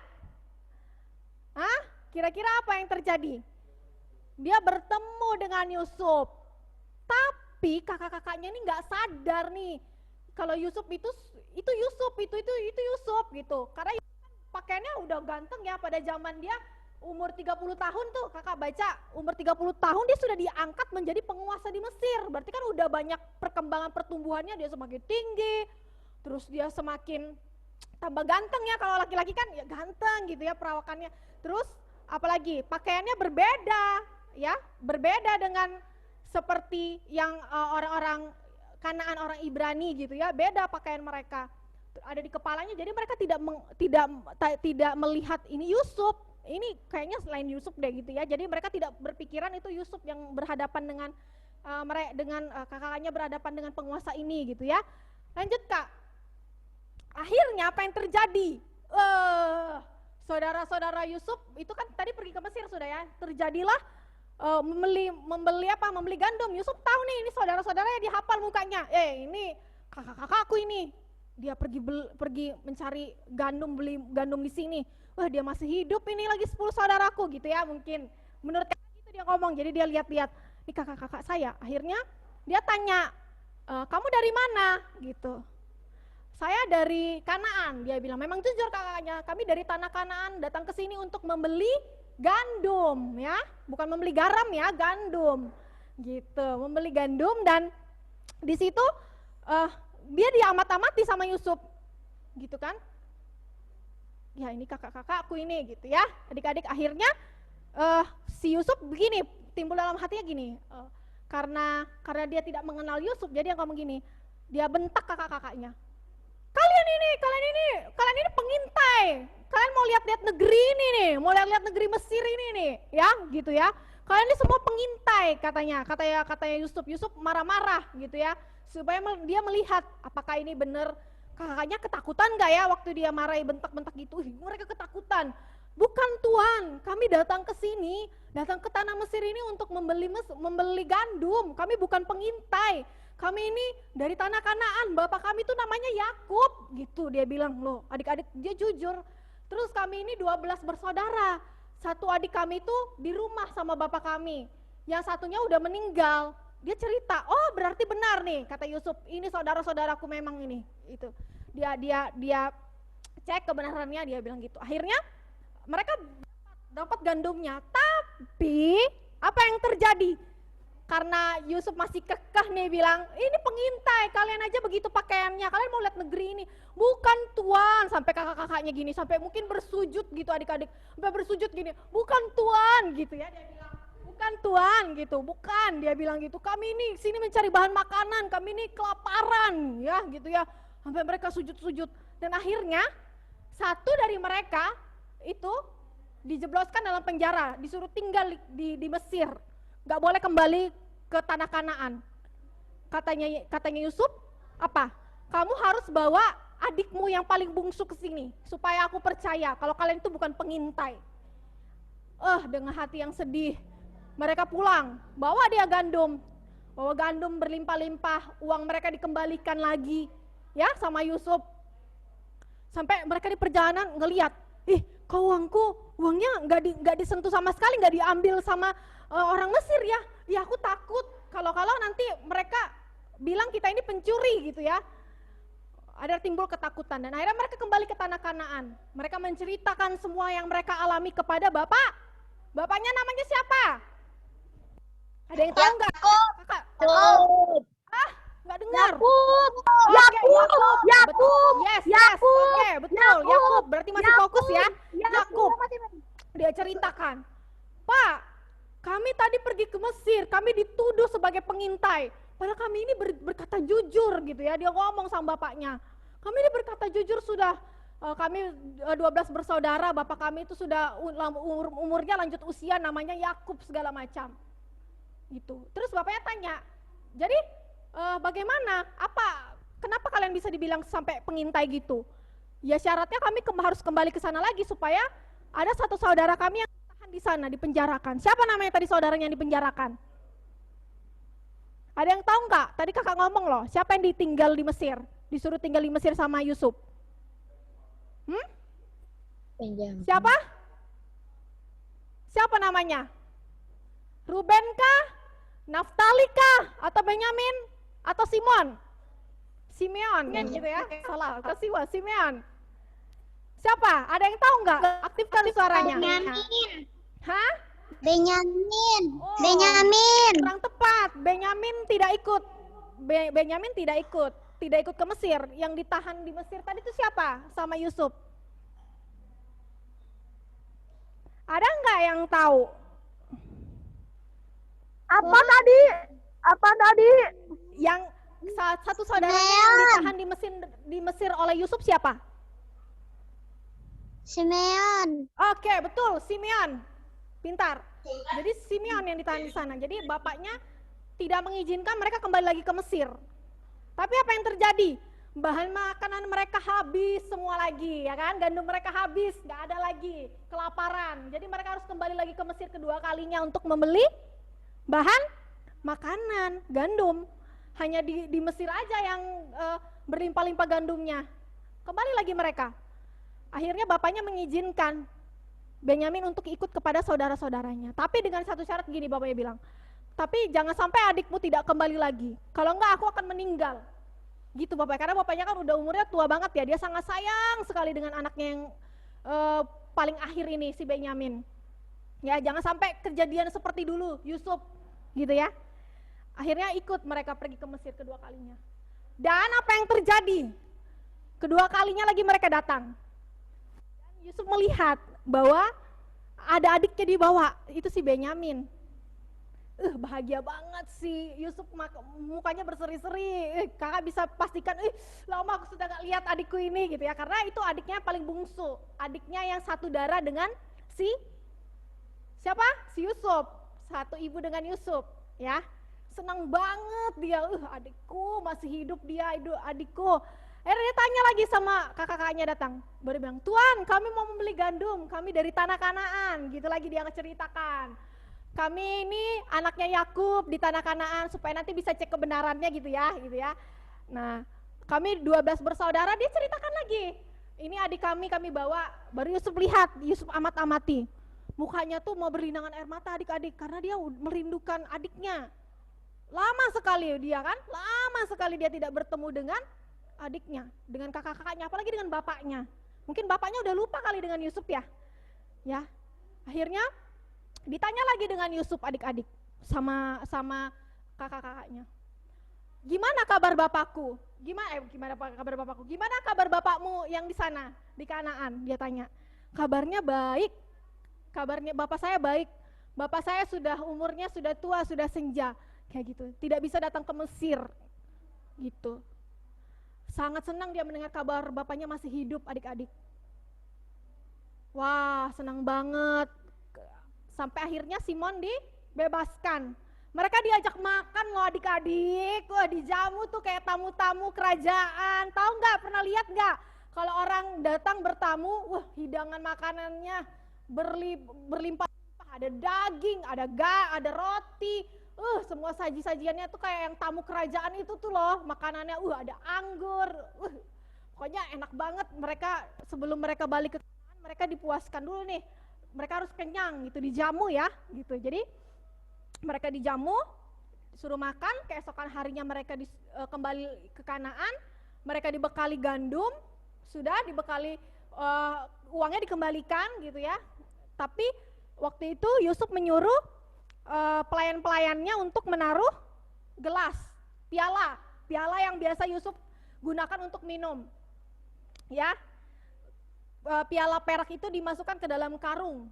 Kira-kira apa yang terjadi? Dia bertemu dengan Yusuf. Tapi kakak-kakaknya ini nggak sadar nih kalau Yusuf itu Yusuf, itu Yusuf gitu. Karena pakaiannya udah ganteng ya pada zaman dia umur 30 tahun tuh, kakak baca umur 30 tahun dia sudah diangkat menjadi penguasa di Mesir. Berarti kan udah banyak perkembangan pertumbuhannya, dia semakin tinggi. Terus dia semakin tambah ganteng ya, kalau laki-laki kan ya ganteng gitu ya perawakannya. Terus apalagi pakaiannya berbeda ya, berbeda dengan seperti yang orang-orang Kanaan, orang Ibrani gitu ya, beda pakaian mereka. Ada di kepalanya, jadi mereka tidak melihat ini Yusuf. Ini kayaknya selain Yusuf deh gitu ya. Jadi mereka tidak berpikiran itu Yusuf yang berhadapan dengan kakaknya berhadapan dengan penguasa ini gitu ya. Lanjut Kak. Akhirnya apa yang terjadi? Saudara-saudara Yusuf itu kan tadi pergi ke Mesir sudah ya. Terjadilah membeli gandum. Yusuf tahu nih ini saudara-saudaranya, dia hafal mukanya. Ini kakak-kakakku ini. Dia pergi mencari gandum, beli gandum di sini. Wah, dia masih hidup ini lagi 10 saudaraku gitu ya mungkin. Menurut itu dia ngomong. Jadi dia lihat-lihat, ini kakak-kakak saya. Akhirnya dia tanya, kamu dari mana gitu. Saya dari Kanaan, dia bilang. Memang jujur kakaknya, kami dari tanah Kanaan datang ke sini untuk membeli gandum ya, bukan membeli garam ya, gandum gitu, membeli gandum. Dan di situ dia diamat-amati sama Yusuf gitu kan. Ya ini kakak-kakakku ini gitu ya, adik-adik. Akhirnya si Yusuf begini, timbul dalam hatinya gini, karena dia tidak mengenal Yusuf, jadi yang ngomong gini, dia bentak kakak-kakaknya. Kalian ini pengintai. Kalian mau lihat-lihat negeri ini nih, mau lihat-lihat negeri Mesir ini nih, ya, gitu ya. Kalian ini semua pengintai katanya Yusuf. Yusuf marah-marah gitu ya, supaya dia melihat apakah ini benar. Kakaknya ketakutan gak ya waktu dia marahi bentak-bentak gitu. Mereka ketakutan. Bukan Tuhan, kami datang ke sini, datang ke tanah Mesir ini untuk membeli gandum. Kami bukan pengintai. Kami ini dari tanah Kanaan, bapak kami itu namanya Yakub, gitu dia bilang. Loh, adik-adik dia jujur. Terus kami ini 12 bersaudara. Satu adik kami itu di rumah sama bapak kami. Yang satunya udah meninggal. Dia cerita, oh berarti benar nih, kata Yusuf, ini saudara-saudaraku memang ini. Itu. Dia cek kebenarannya, dia bilang gitu. Akhirnya mereka dapat gandumnya, tapi apa yang terjadi? Karena Yusuf masih kekeh nih bilang, ini pengintai, kalian aja begitu pakaiannya, kalian mau lihat negeri ini. Bukan Tuhan, sampai kakak-kakaknya gini, sampai mungkin bersujud gitu adik-adik, sampai bersujud gini, bukan Tuhan gitu ya, dia bilang, bukan Tuan gitu, bukan, dia bilang gitu. Kami ini sini mencari bahan makanan, kami ini kelaparan ya gitu ya. Sampai mereka sujud-sujud dan akhirnya satu dari mereka itu dijebloskan dalam penjara, disuruh tinggal di Mesir, nggak boleh kembali ke tanah Kanaan. Katanya Yusuf, apa? Kamu harus bawa adikmu yang paling bungsu ke sini supaya aku percaya kalau kalian itu bukan pengintai. Dengan hati yang sedih, mereka pulang, bawa dia gandum, bawa gandum berlimpah-limpah, uang mereka dikembalikan lagi, ya sama Yusuf. Sampai mereka di perjalanan ngeliat, kok uangnya nggak disentuh sama sekali, nggak diambil sama orang Mesir ya. Ya aku takut kalau nanti mereka bilang kita ini pencuri gitu ya. Ada timbul ketakutan dan akhirnya mereka kembali ke tanah Kanaan. Mereka menceritakan semua yang mereka alami kepada bapaknya namanya siapa? Ada yang tahu nggak? Kakak? Nggak dengar. Yakub. Yes. Oke, betul. Yakub. Berarti masih fokus ya. Yakub. Dia ceritakan, Pak, kami tadi pergi ke Mesir, kami dituduh sebagai pengintai. Padahal kami ini berkata jujur gitu ya. Dia ngomong sama bapaknya. Kami ini berkata jujur sudah. Kami 12 bersaudara, bapak kami itu sudah umurnya lanjut usia, namanya Yakub segala macam. Gitu. Terus bapaknya tanya, jadi bagaimana? Kenapa kalian bisa dibilang sampai pengintai gitu? Ya syaratnya kami harus kembali ke sana lagi supaya ada satu saudara kami yang tahan di sana, dipenjarakan. Siapa namanya tadi saudaranya yang dipenjarakan? Ada yang tahu nggak? Tadi kakak ngomong loh, siapa yang ditinggal di Mesir? Disuruh tinggal di Mesir sama Yusuf. Siapa? Siapa namanya? Ruben kah? Naftali kah? Atau Benyamin? Atau Simon? Simeon kan gitu ya? Salah, ke Simeon. Siapa? Ada yang tahu nggak? Aktifkan suaranya. Benyamin. Hah? Benyamin. Oh, Benyamin. kurang tepat. Benyamin tidak ikut. Benyamin tidak ikut. Tidak ikut ke Mesir. Yang ditahan di Mesir tadi itu siapa? Sama Yusuf. Ada nggak yang tahu? Apa tadi? Yang satu saudaranya yang ditahan di Mesir oleh Yusuf siapa? Simeon. Oke, betul, Simeon. Pintar. Jadi Simeon yang ditahan di sana. Jadi bapaknya tidak mengizinkan mereka kembali lagi ke Mesir. Tapi apa yang terjadi? Bahan makanan mereka habis semua lagi, ya kan? Gandum mereka habis, nggak ada lagi, kelaparan. Jadi mereka harus kembali lagi ke Mesir kedua kalinya untuk membeli bahan makanan, gandum. Hanya di Mesir aja yang berlimpah-limpah gandumnya. Kembali lagi mereka. Akhirnya bapaknya mengizinkan Benyamin untuk ikut kepada saudara-saudaranya. Tapi dengan satu syarat gini, bapaknya bilang, tapi jangan sampai adikmu tidak kembali lagi. Kalau enggak aku akan meninggal. Gitu bapak, karena bapaknya kan udah umurnya tua banget ya. Dia sangat sayang sekali dengan anaknya yang paling akhir ini, si Benyamin. Ya jangan sampai kejadian seperti dulu Yusuf, gitu ya. Akhirnya ikut mereka pergi ke Mesir kedua kalinya. Dan apa yang terjadi? Kedua kalinya lagi mereka datang. Dan Yusuf melihat bahwa ada adiknya dibawa, itu si Benyamin. Bahagia banget sih Yusuf, mukanya berseri-seri. Kakak bisa pastikan, lama aku sudah gak lihat adikku ini gitu ya. Karena itu adiknya paling bungsu, adiknya yang satu darah dengan siapa? Si Yusuf, satu ibu dengan Yusuf ya. Senang banget dia, adikku masih hidup dia, adikku. Akhirnya dia tanya lagi sama kakak-kakaknya datang. Baru bilang, Tuan kami mau membeli gandum, kami dari tanah Kanaan. Gitu lagi dia ceritakan. Kami ini anaknya Yakub di tanah Kanaan, supaya nanti bisa cek kebenarannya gitu ya. Nah kami 12 bersaudara, dia ceritakan lagi. Ini adik kami bawa. Baru Yusuf lihat, Yusuf amat-amati. Mukanya tuh mau berlinangan air mata adik-adik, karena dia merindukan adiknya. Lama sekali dia kan, lama sekali dia tidak bertemu dengan adiknya, dengan kakak-kakaknya, apalagi dengan bapaknya. Mungkin bapaknya udah lupa kali dengan Yusuf ya. Akhirnya ditanya lagi dengan Yusuf adik-adik sama kakak-kakaknya. Gimana kabar bapakku? Gimana kabar bapakku? Gimana kabar bapakmu yang di sana di Kanaan? Dia tanya. Kabarnya baik. Kabarnya bapak saya baik. Bapak saya umurnya sudah tua, sudah senja, kayak gitu. Tidak bisa datang ke Mesir, gitu. Sangat senang dia mendengar kabar bapaknya masih hidup, adik-adik. Wah, senang banget. Sampai akhirnya Simon dibebaskan. Mereka diajak makan loh adik-adik. Wah, dijamu tuh kayak tamu-tamu kerajaan. Tahu nggak? Pernah lihat nggak? Kalau orang datang bertamu, wah hidangan makanannya berlimpah. Ada daging, ada roti, semua saji-sajiannya tuh kayak yang tamu kerajaan itu tuh loh, makanannya, ada anggur, pokoknya enak banget. Mereka sebelum mereka balik ke Kanaan, mereka dipuaskan dulu nih, mereka harus kenyang gitu, dijamu ya, gitu. Jadi mereka dijamu, disuruh makan, keesokan harinya mereka kembali ke Kanaan, mereka dibekali gandum, sudah dibekali uangnya dikembalikan gitu ya, tapi waktu itu Yusuf menyuruh pelayan-pelayannya untuk menaruh gelas, piala yang biasa Yusuf gunakan untuk minum. Ya, piala perak itu dimasukkan ke dalam karung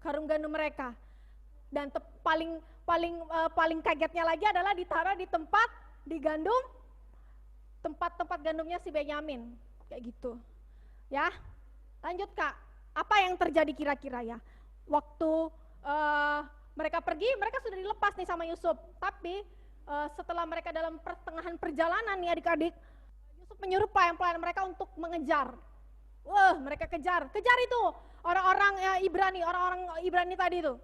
gandum mereka. Dan paling kagetnya lagi adalah ditaruh di tempat gandumnya si Benyamin, kayak gitu. Ya, lanjut Kak, apa yang terjadi kira-kira ya? Waktu mereka pergi, mereka sudah dilepas nih sama Yusuf. Tapi setelah mereka dalam pertengahan perjalanan nih adik-adik, Yusuf menyuruh pelayan-pelayan mereka untuk mengejar. Mereka kejar itu orang-orang Ibrani tadi itu.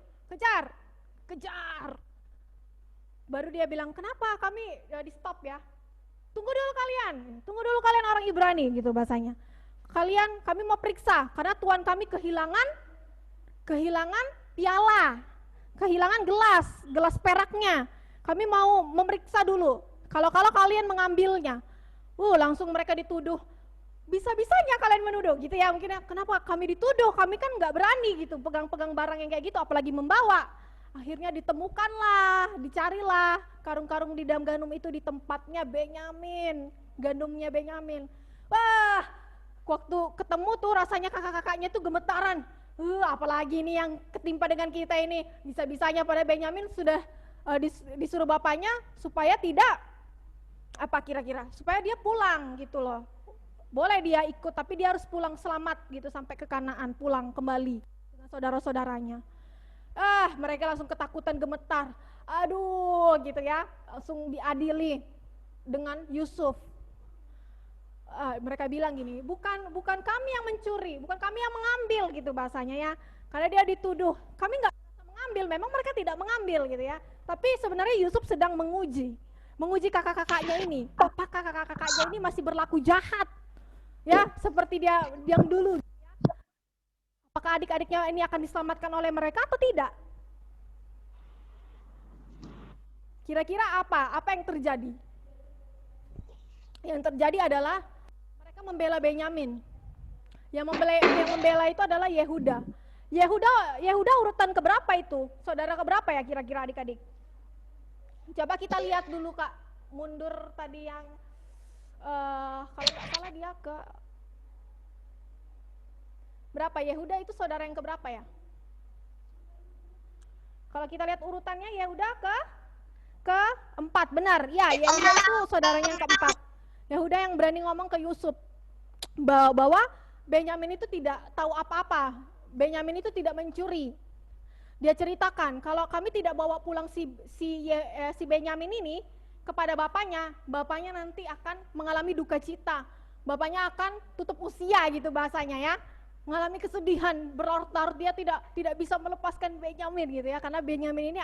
Kejar. Baru dia bilang, kenapa kami di stop ya? Tunggu dulu kalian orang Ibrani gitu bahasanya. Kami mau periksa karena Tuhan kami kehilangan piala, kehilangan gelas peraknya. Kami mau memeriksa dulu. Kalau kalian mengambilnya, langsung mereka dituduh. Bisa-bisanya kalian menuduh, gitu ya. Mungkin kenapa kami dituduh? Kami kan nggak berani gitu, pegang-pegang barang yang kayak gitu, apalagi membawa. Akhirnya ditemukanlah, dicarilah karung-karung di dalam gandum itu di tempatnya Benyamin, gandumnya Benyamin. Wah, waktu ketemu tuh rasanya kakak-kakaknya tuh gemetaran. Apalagi ini yang ketimpa dengan kita ini. Bisa-bisanya pada Benyamin sudah disuruh bapaknya supaya tidak, apa kira-kira, supaya dia pulang gitu loh. Boleh dia ikut, tapi dia harus pulang selamat gitu sampai ke Kanaan, pulang kembali dengan saudara-saudaranya. Mereka langsung ketakutan, gemetar. Aduh gitu ya, langsung diadili dengan Yusuf. Mereka bilang gini, bukan kami yang mencuri, bukan kami yang mengambil gitu bahasanya ya. Karena dia dituduh, kami nggak mengambil, memang mereka tidak mengambil gitu ya. Tapi sebenarnya Yusuf sedang menguji kakak-kakaknya ini. Apakah kakak-kakaknya ini masih berlaku jahat? Ya, seperti dia yang dulu. Apakah adik-adiknya ini akan diselamatkan oleh mereka atau tidak? Kira-kira apa yang terjadi? Yang terjadi adalah mereka membela Benyamin. Yang membela itu adalah Yehuda. Yehuda urutan keberapa itu? Saudara keberapa ya kira-kira adik-adik? Coba kita lihat dulu Kak, mundur tadi yang kalau nggak salah dia ke berapa? Yehuda itu saudara yang keberapa ya? Kalau kita lihat urutannya Yehuda keempat, benar? Ya, Yehuda itu saudaranya yang keempat. Yehuda yang berani ngomong ke Yusuf bahwa Benyamin itu tidak tahu apa-apa. Benyamin itu tidak mencuri. Dia ceritakan kalau kami tidak bawa pulang si Benyamin ini kepada bapaknya nanti akan mengalami duka cita. Bapaknya akan tutup usia gitu bahasanya ya. Mengalami kesedihan, berlarut-larut, dia tidak bisa melepaskan Benyamin gitu ya, karena Benyamin ini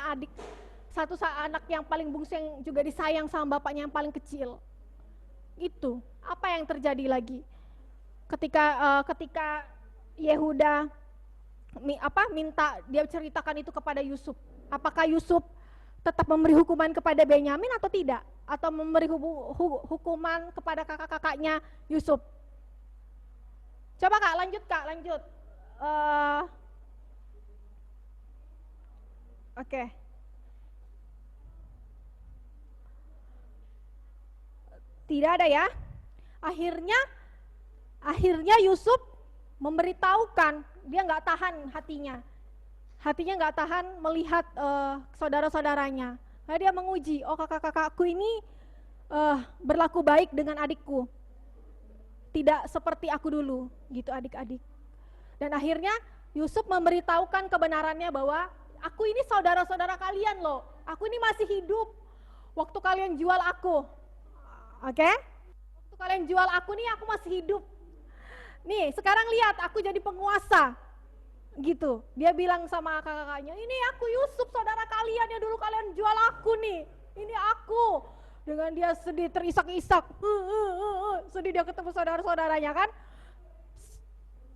satu anak yang paling bungsu yang juga disayang sama bapaknya yang paling kecil. Itu apa yang terjadi lagi ketika Yehuda minta dia ceritakan itu kepada Yusuf. Apakah Yusuf tetap memberi hukuman kepada Benyamin atau tidak? Atau memberi hukuman kepada kakak-kakaknya Yusuf? Coba Kak, lanjut. Oke. Tidak ada ya. Akhirnya Yusuf memberitahukan, dia nggak tahan hatinya. hatinya nggak tahan melihat saudara-saudaranya. Nah, dia menguji, oh kakak-kakakku ini berlaku baik dengan adikku, tidak seperti aku dulu, gitu adik-adik. Dan akhirnya Yusuf memberitahukan kebenarannya bahwa aku ini saudara-saudara kalian loh, aku ini masih hidup waktu kalian jual aku, oke? Waktu kalian jual aku nih aku masih hidup. Nih sekarang lihat aku jadi penguasa, gitu. Dia bilang sama kakak-kakaknya, ini aku Yusuf saudara kalian yang dulu kalian jual aku nih, ini aku. Dengan dia sedih terisak-isak, sedih dia ketemu saudara-saudaranya kan.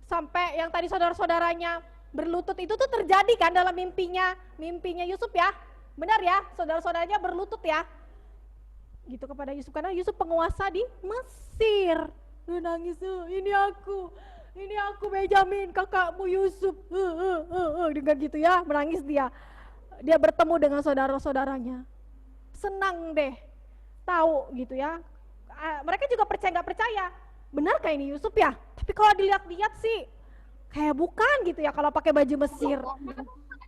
Sampai yang tadi saudara-saudaranya berlutut itu tuh terjadi kan dalam mimpinya Yusuf ya. Benar ya, saudara-saudaranya berlutut ya. Gitu kepada Yusuf, karena Yusuf penguasa di Mesir. Lu nangis, ini aku Benyamin, kakakmu Yusuf. Dengan gitu ya, menangis dia. Dia bertemu dengan saudara-saudaranya. Senang deh, tahu gitu ya. Mereka juga percaya nggak percaya. Benarkah ini Yusuf ya? Tapi kalau dilihat-lihat sih kayak bukan gitu ya kalau pakai baju Mesir.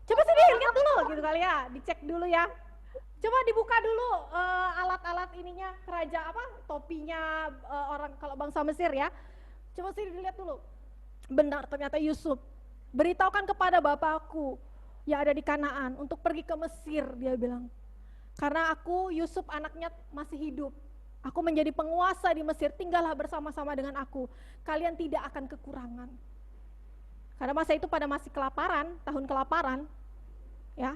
Coba sih dilihat dulu gitu kali ya, dicek dulu ya. Coba dibuka dulu alat-alat ininya kerajaan apa topinya orang kalau bangsa Mesir ya. Coba sih dilihat dulu. Benar ternyata Yusuf. Beritahukan kepada bapakku yang ada di Kanaan untuk pergi ke Mesir, dia bilang. Karena aku Yusuf anaknya masih hidup. Aku menjadi penguasa di Mesir, tinggallah bersama-sama dengan aku. Kalian tidak akan kekurangan. Karena masa itu pada masih kelaparan, tahun kelaparan. Ya.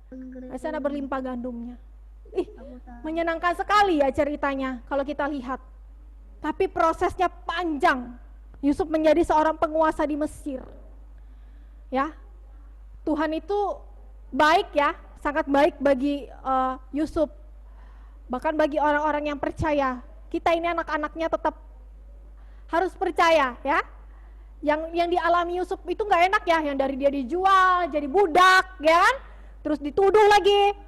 Di sana berlimpah gandumnya. Menyenangkan sekali ya ceritanya kalau kita lihat. Tapi prosesnya panjang. Yusuf menjadi seorang penguasa di Mesir. Ya. Tuhan itu baik ya, sangat baik bagi Yusuf. Bahkan bagi orang-orang yang percaya, kita ini anak-anaknya tetap harus percaya ya. Yang dialami Yusuf itu nggak enak ya, yang dari dia dijual, jadi budak, ya kan? Terus dituduh lagi,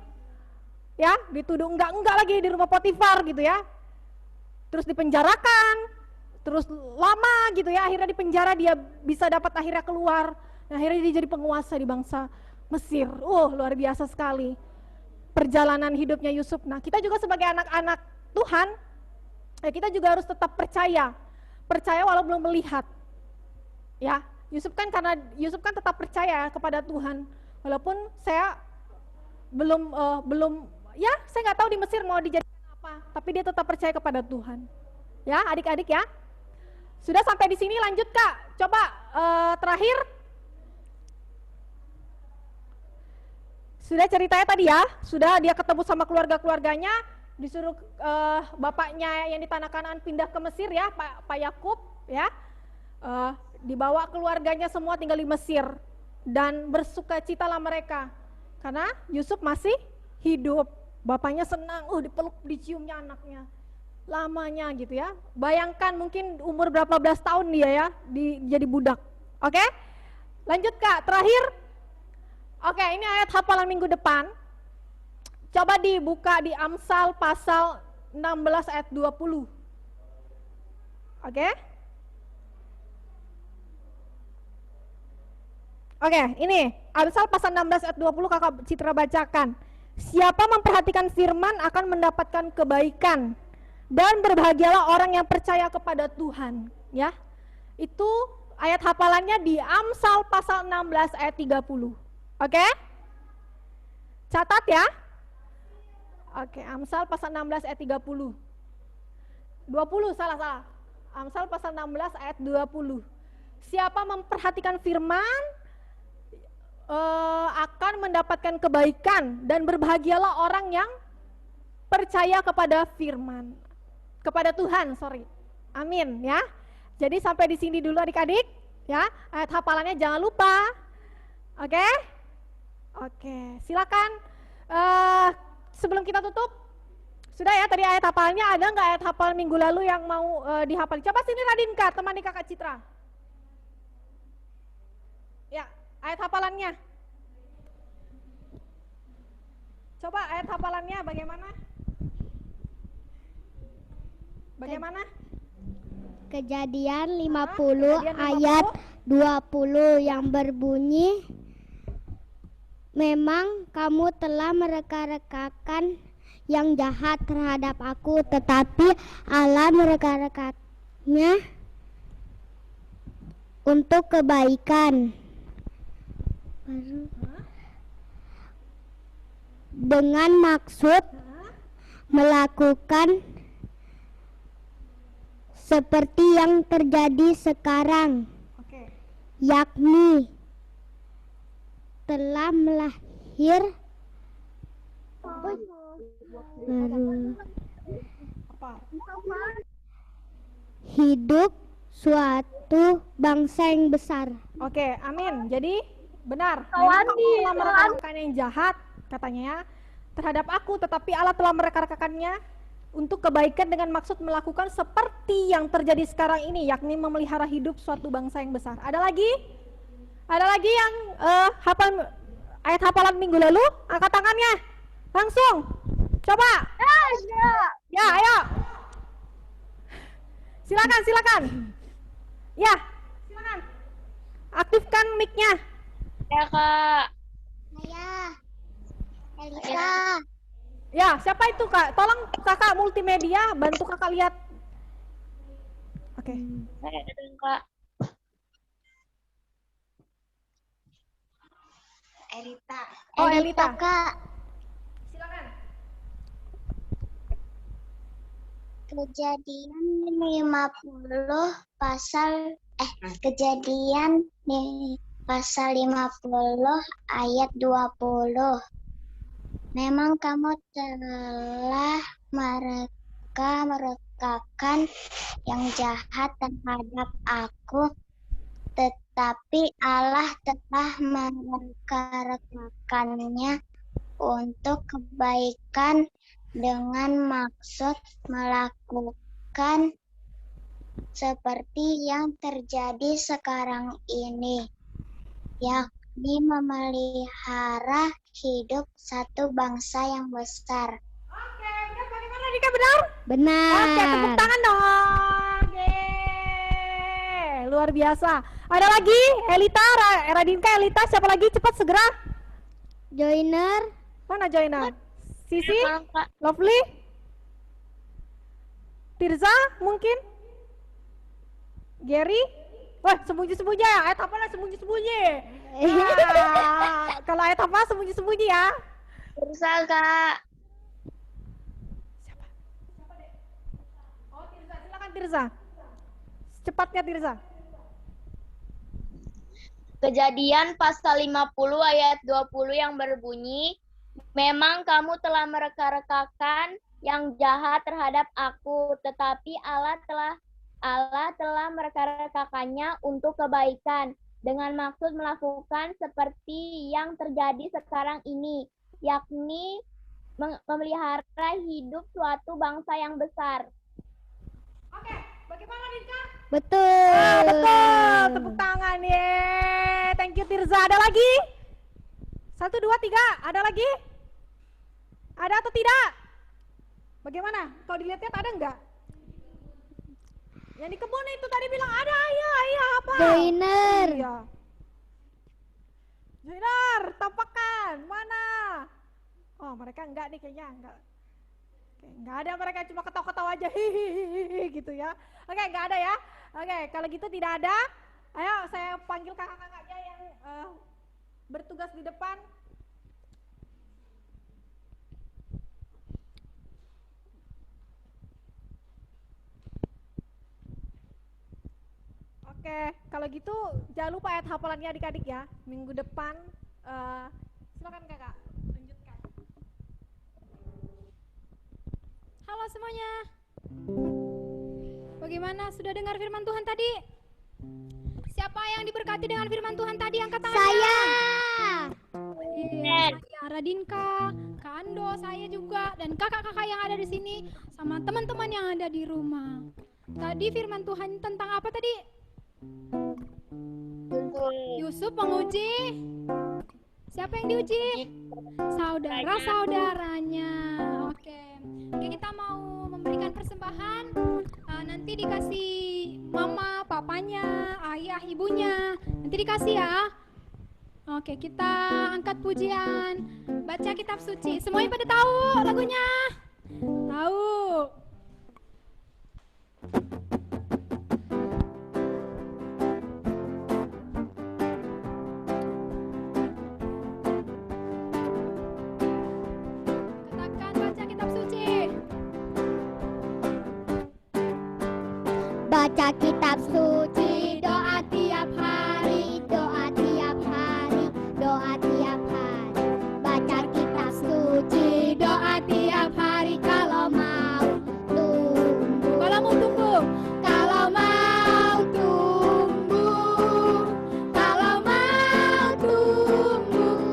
ya, dituduh enggak lagi di rumah Potifar gitu ya. Terus dipenjarakan, terus lama gitu ya, akhirnya di penjara dia bisa dapat akhirnya keluar. Nah, akhirnya dia jadi penguasa di bangsa Mesir. Luar biasa sekali perjalanan hidupnya Yusuf. Nah, kita juga sebagai anak-anak Tuhan, ya kita juga harus tetap percaya walau belum melihat. Ya, Yusuf kan tetap percaya kepada Tuhan, walaupun saya belum ya saya nggak tahu di Mesir mau dijadikan apa, tapi dia tetap percaya kepada Tuhan. Ya, adik-adik ya. Sudah sampai di sini, lanjut Kak. Coba terakhir. Sudah ceritanya tadi ya, sudah dia ketemu sama keluarga-keluarganya, disuruh bapaknya yang di tanah Kanaan pindah ke Mesir ya, Pak Yakub ya. Dibawa keluarganya semua tinggal di Mesir dan bersukacitalah mereka karena Yusuf masih hidup. Bapaknya senang, dipeluk, diciumnya anaknya lamanya gitu ya. Bayangkan mungkin umur berapa belas tahun dia ya jadi budak. Oke, lanjut Kak, terakhir. Oke, ini ayat hafalan minggu depan. Coba dibuka di Amsal pasal 16 ayat 20. Oke, ini Amsal pasal 16 ayat 20 Kakak Citra bacakan. Siapa memperhatikan firman akan mendapatkan kebaikan dan berbahagialah orang yang percaya kepada Tuhan, ya. Itu ayat hafalannya di Amsal pasal 16 ayat 30. Oke? Catat ya. Oke, Amsal pasal 16 ayat 30. 20 salah. Amsal pasal 16 ayat 20. Siapa memperhatikan firman akan mendapatkan kebaikan dan berbahagialah orang yang percaya kepada firman, kepada Tuhan, Amin ya. Jadi sampai di sini dulu adik-adik ya. Ayat hafalannya jangan lupa. Oke, silakan. Sebelum kita tutup, sudah ya tadi ayat hafalannya, ada nggak ayat hafal minggu lalu yang mau dihafal? Coba sini Radinka, temani Kakak Citra. Ya, ayat hafalannya. Coba ayat hafalannya bagaimana? Kejadian 50 ayat 20 yang berbunyi, memang kamu telah mereka-rekakan yang jahat terhadap aku, tetapi Allah mereka-rekakannya untuk kebaikan. Dengan maksud melakukan seperti yang terjadi sekarang, yakni telah melahir hidup suatu bangsa yang besar. Oke, amin. Jadi benar, memang kamu telah mereka-rekakan yang jahat katanya ya terhadap aku, tetapi Allah telah mereka-rekakannya untuk kebaikan dengan maksud melakukan seperti yang terjadi sekarang ini, yakni memelihara hidup suatu bangsa yang besar. Ada lagi? Ada lagi yang hafal ayat hafalan minggu lalu? Angkat tangannya. Langsung. Coba. Ya, ayo. Silakan. Ya, silakan. Aktifkan mic-nya. Ya, Kak. Saya Elisa. Ya, siapa itu, Kak? Tolong Kakak multimedia bantu Kakak lihat. Oke. Saya datang, Kak. Elita. Oh, Elita. Kak. Silakan. Kejadian 50 pasal Kejadian di pasal 50 ayat 20. Memang kamu telah mereka-rekakan yang jahat terhadap aku, tetapi Allah telah mereka-rekakannya untuk kebaikan dengan maksud melakukan seperti yang terjadi sekarang ini, yakni memelihara hidup satu bangsa yang besar. Oke, benar bagaimana Dika, benar? Benar. Oke, tepuk tangan dong. Yeay, luar biasa. Ada lagi? Elita, Radinka, Elita, siapa lagi? Cepat segera. Joiner. Mana Joiner? Sisi? Kak. Lovely? Tirza mungkin? Gary? Wah, sembunyi-sembunyi ya. Ayat apa lah sembunyi-sembunyi? Kalau ayat apa sembunyi-sembunyi ya? Berusaha, Kak. Siapa? Oh, Tirza, silakan Tirza. Cepatnya Tirza. Kejadian pasal 50 ayat 20 yang berbunyi, memang kamu telah mereka-rekakan yang jahat terhadap aku, tetapi Allah telah mereka-rekakannya untuk kebaikan dengan maksud melakukan seperti yang terjadi sekarang ini, yakni memelihara hidup suatu bangsa yang besar. Oke, bagaimana Dinka? Betul. Betul, tepuk tangan ya. Thank you Tirza. Ada lagi? 1, 2, 3, ada lagi? Ada atau tidak? Bagaimana? Kalau dilihat-lihat ada enggak? Yang di kebun itu tadi bilang ada, iya apa? Joiner. Iya. Joiner, tampakkan, mana? Oh mereka enggak nih kayaknya, enggak. Oke, enggak ada, mereka cuma ketawa-ketawa aja, hihihi gitu ya. Oke, enggak ada ya. Oke, kalau gitu tidak ada. Ayo saya panggil kakak-kakaknya yang bertugas di depan. Oke, kalau gitu jangan lupa ayat hafalannya adik-adik ya. Minggu depan, silakan kakak, lanjutkan. Halo semuanya. Bagaimana? Sudah dengar firman Tuhan tadi? Siapa yang diberkati dengan firman Tuhan tadi? Angkat tangannya. Saya. Iya, saya Radinka, Kak Ando, saya juga, dan kakak-kakak yang ada di sini, sama teman-teman yang ada di rumah. Tadi firman Tuhan tentang apa tadi? Yusuf menguji. Siapa yang diuji? Saudara-saudaranya. Oke, kita mau memberikan persembahan. Nanti dikasih mama, papanya, ayah, ibunya. Nanti dikasih ya. Oke, kita angkat pujian. Baca kitab suci. Semuanya pada tahu lagunya? Tahu. Katakan baca kitab suci. Baca kitab suci, doa tiap hari, doa tiap hari, doa tiap hari. Baca kitab suci, doa tiap hari kalau mau tumbuh. Kalau mau tumbuh, Kalau mau tumbuh, kalau mau tumbuh.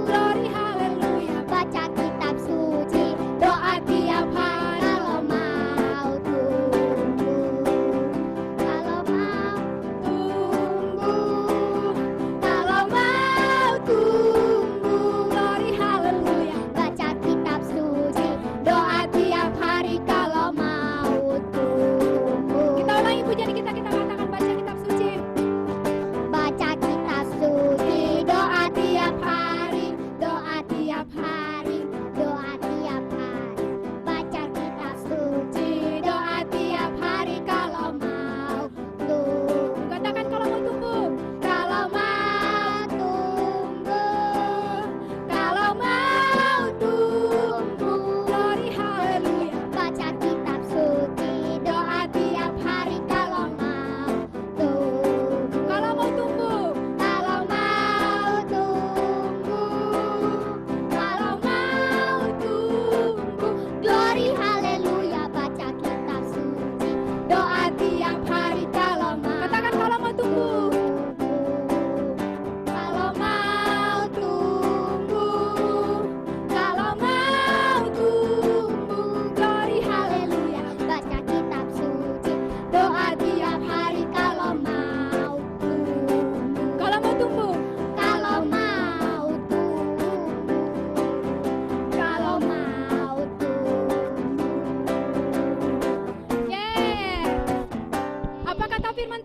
glory haleluya. Baca kitab suci, doa tiap hari kalau mau tumbuh. Kalau mau tumbuh, kalau mau tumbuh. Glory haleluya. Baca kitab suci, doa tiap hari kalau mau tumbuh. Kita ulangi pujian kita katakan baca kitab suci. Baca kitab suci, doa tiap hari, doa tiap hari, doa tiap hari. Baca kitab suci, doa tiap hari kalau mau tumbuh. Katakan kalau mau tumbuh. Kalau mau tumbuh, kalau mau tumbuh. Glory haleluya. Baca kitab suci, doa tiap hari kalau mau tumbuh. Kalau mau tumbuh, Kalau mau tumbuh, kalau mau tumbuh. Glory haleluya, baca kitab suci, doa tiap hari kalau mau katakan kalau mau tumbuh. Kalau mau tumbuh, kalau mau tumbuh. Glory haleluya, baca kitab suci, doa tiap hari kalau mau tumbuh. Kalau mau tumbuh, Kalau mau tumbuh, kalau mau tumbuh. yeah. Apa kata firman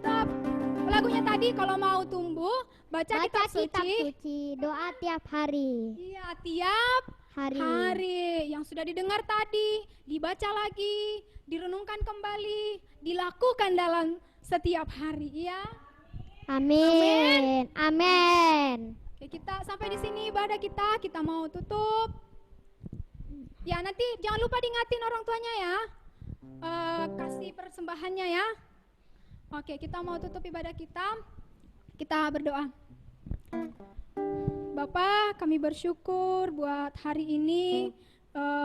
lagunya tadi? Kalau mau tumbuh, baca kitab suci. Doa tiap hari. Iya, tiap Hari. hari yang sudah didengar tadi, dibaca lagi, direnungkan kembali, dilakukan dalam setiap hari. Iya. Amin. Amin. Oke, kita sampai di sini ibadah kita mau tutup. Ya, nanti jangan lupa diingatin orang tuanya ya. Kasih persembahannya ya. Oke, kita mau tutup ibadah kita. Kita berdoa. Bapa, kami bersyukur buat hari ini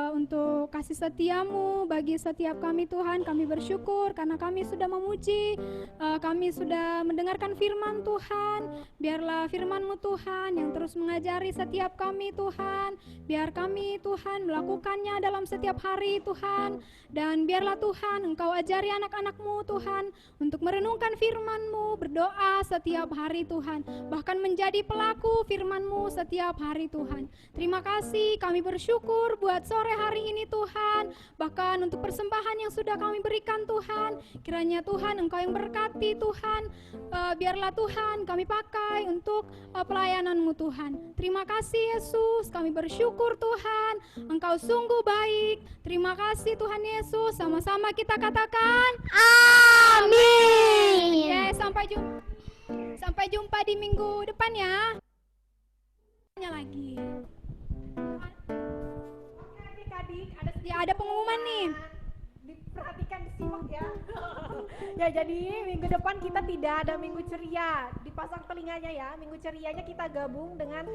untuk kasih setiamu bagi setiap kami Tuhan. Kami bersyukur karena kami sudah memuji, kami sudah mendengarkan firman Tuhan. Biarlah firman-Mu Tuhan yang terus mengajari setiap kami Tuhan. Biar kami Tuhan melakukannya dalam setiap hari Tuhan. Dan biarlah Tuhan Engkau ajari anak-anak-Mu Tuhan untuk merenungkan firman-Mu, berdoa setiap hari Tuhan. Bahkan menjadi pelaku firman-Mu setiap hari Tuhan. Terima kasih, kami bersyukur buat sore hari ini Tuhan. Bahkan untuk persembahan yang sudah kami berikan Tuhan. Kiranya Tuhan Engkau yang berkati Tuhan. Biarlah Tuhan kami pakai untuk pelayanan-Mu Tuhan. Terima kasih Yesus, kami bersyukur Tuhan. Engkau sungguh baik. Terima kasih Tuhan Yesus. Sama-sama kita katakan Amin. ya, sampai jumpa di minggu depan ya. Lagi. Adik-adik, Ada pengumuman nih. diperhatikan, disimak ya. Ya, jadi minggu depan kita tidak ada minggu ceria. Dipasang telinganya ya. Minggu cerianya kita gabung dengan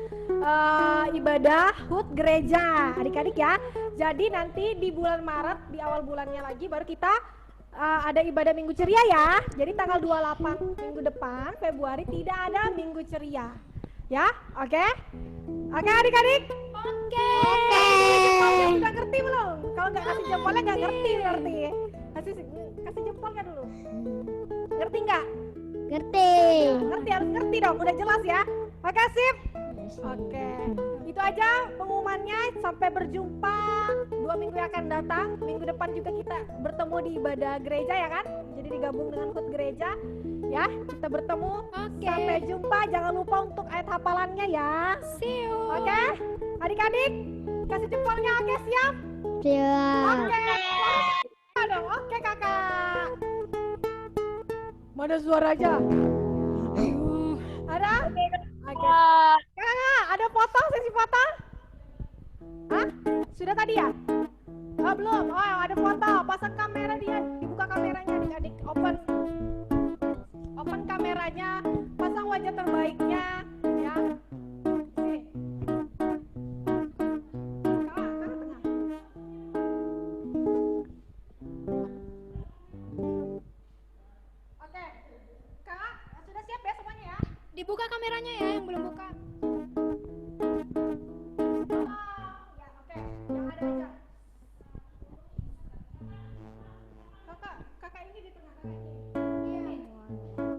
ibadah HUT gereja, adik-adik ya. Jadi nanti di bulan Maret, di awal bulannya lagi baru kita ada ibadah minggu ceria ya. Jadi tanggal 28 minggu depan Februari tidak ada minggu ceria. Ya, oke? Oke adik-adik? Oke. Udah ngerti belum? Kalau nggak kasih jempolnya nggak ngerti berarti. Kasih jempolnya dulu. Ngerti nggak? Ngerti. Ngerti, harus ngerti dong. Udah jelas ya? Oke, sip. Oke. Itu aja pengumumannya. Sampai berjumpa 2 minggu yang akan datang. Minggu depan juga kita bertemu di ibadah gereja ya kan? Jadi digabung dengan HUT gereja. Ya, kita bertemu. Oke. Sampai jumpa. Jangan lupa untuk ayat hafalannya ya. See you. Oke, adik-adik, kasih jempolnya. Oke, siap? Siap. Oke. Dong. Oke, kakak. Mana suaranya? Ada? Oke. Kakak, ada foto, sesi foto? Hah? Sudah tadi ya? Oh, belum. Oh, ada foto. Pasang kamera dia. Dibuka kameranya adik-adik. Open kameranya. Pasang wajah terbaiknya. Ya. Sini. Kakak tengah. Oke. Kakak, sudah siap ya semuanya ya? Dibuka kameranya ya yang belum buka. Ya, oke. Yang ada aja. Kakak ini di tengah, kakak ini. Iya.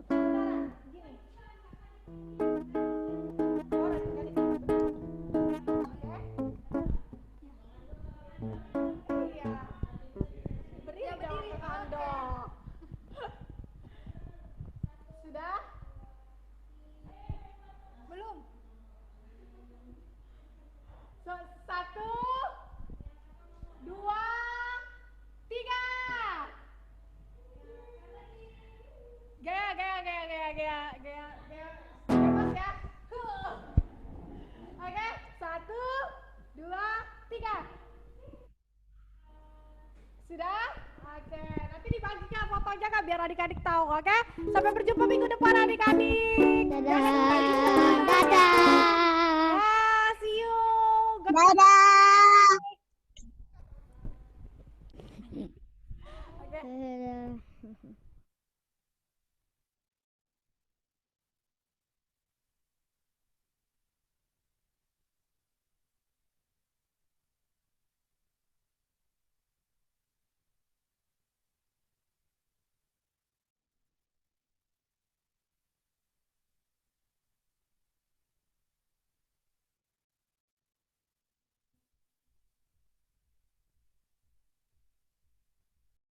Saudara, gini. Orang tinggal di sini. Oke. Iya. Berdiri dong, Ando. Sudah? Belum? 1, 2, 3. Gaya. Bebas ya. Oke, 1, 2, 3. Sudah? Oke, nanti dibagikan fotonya Kak biar adik-adik tahu, oke? Sampai berjumpa minggu depan adik-adik. Dadah. Dadah. See you. Dadah.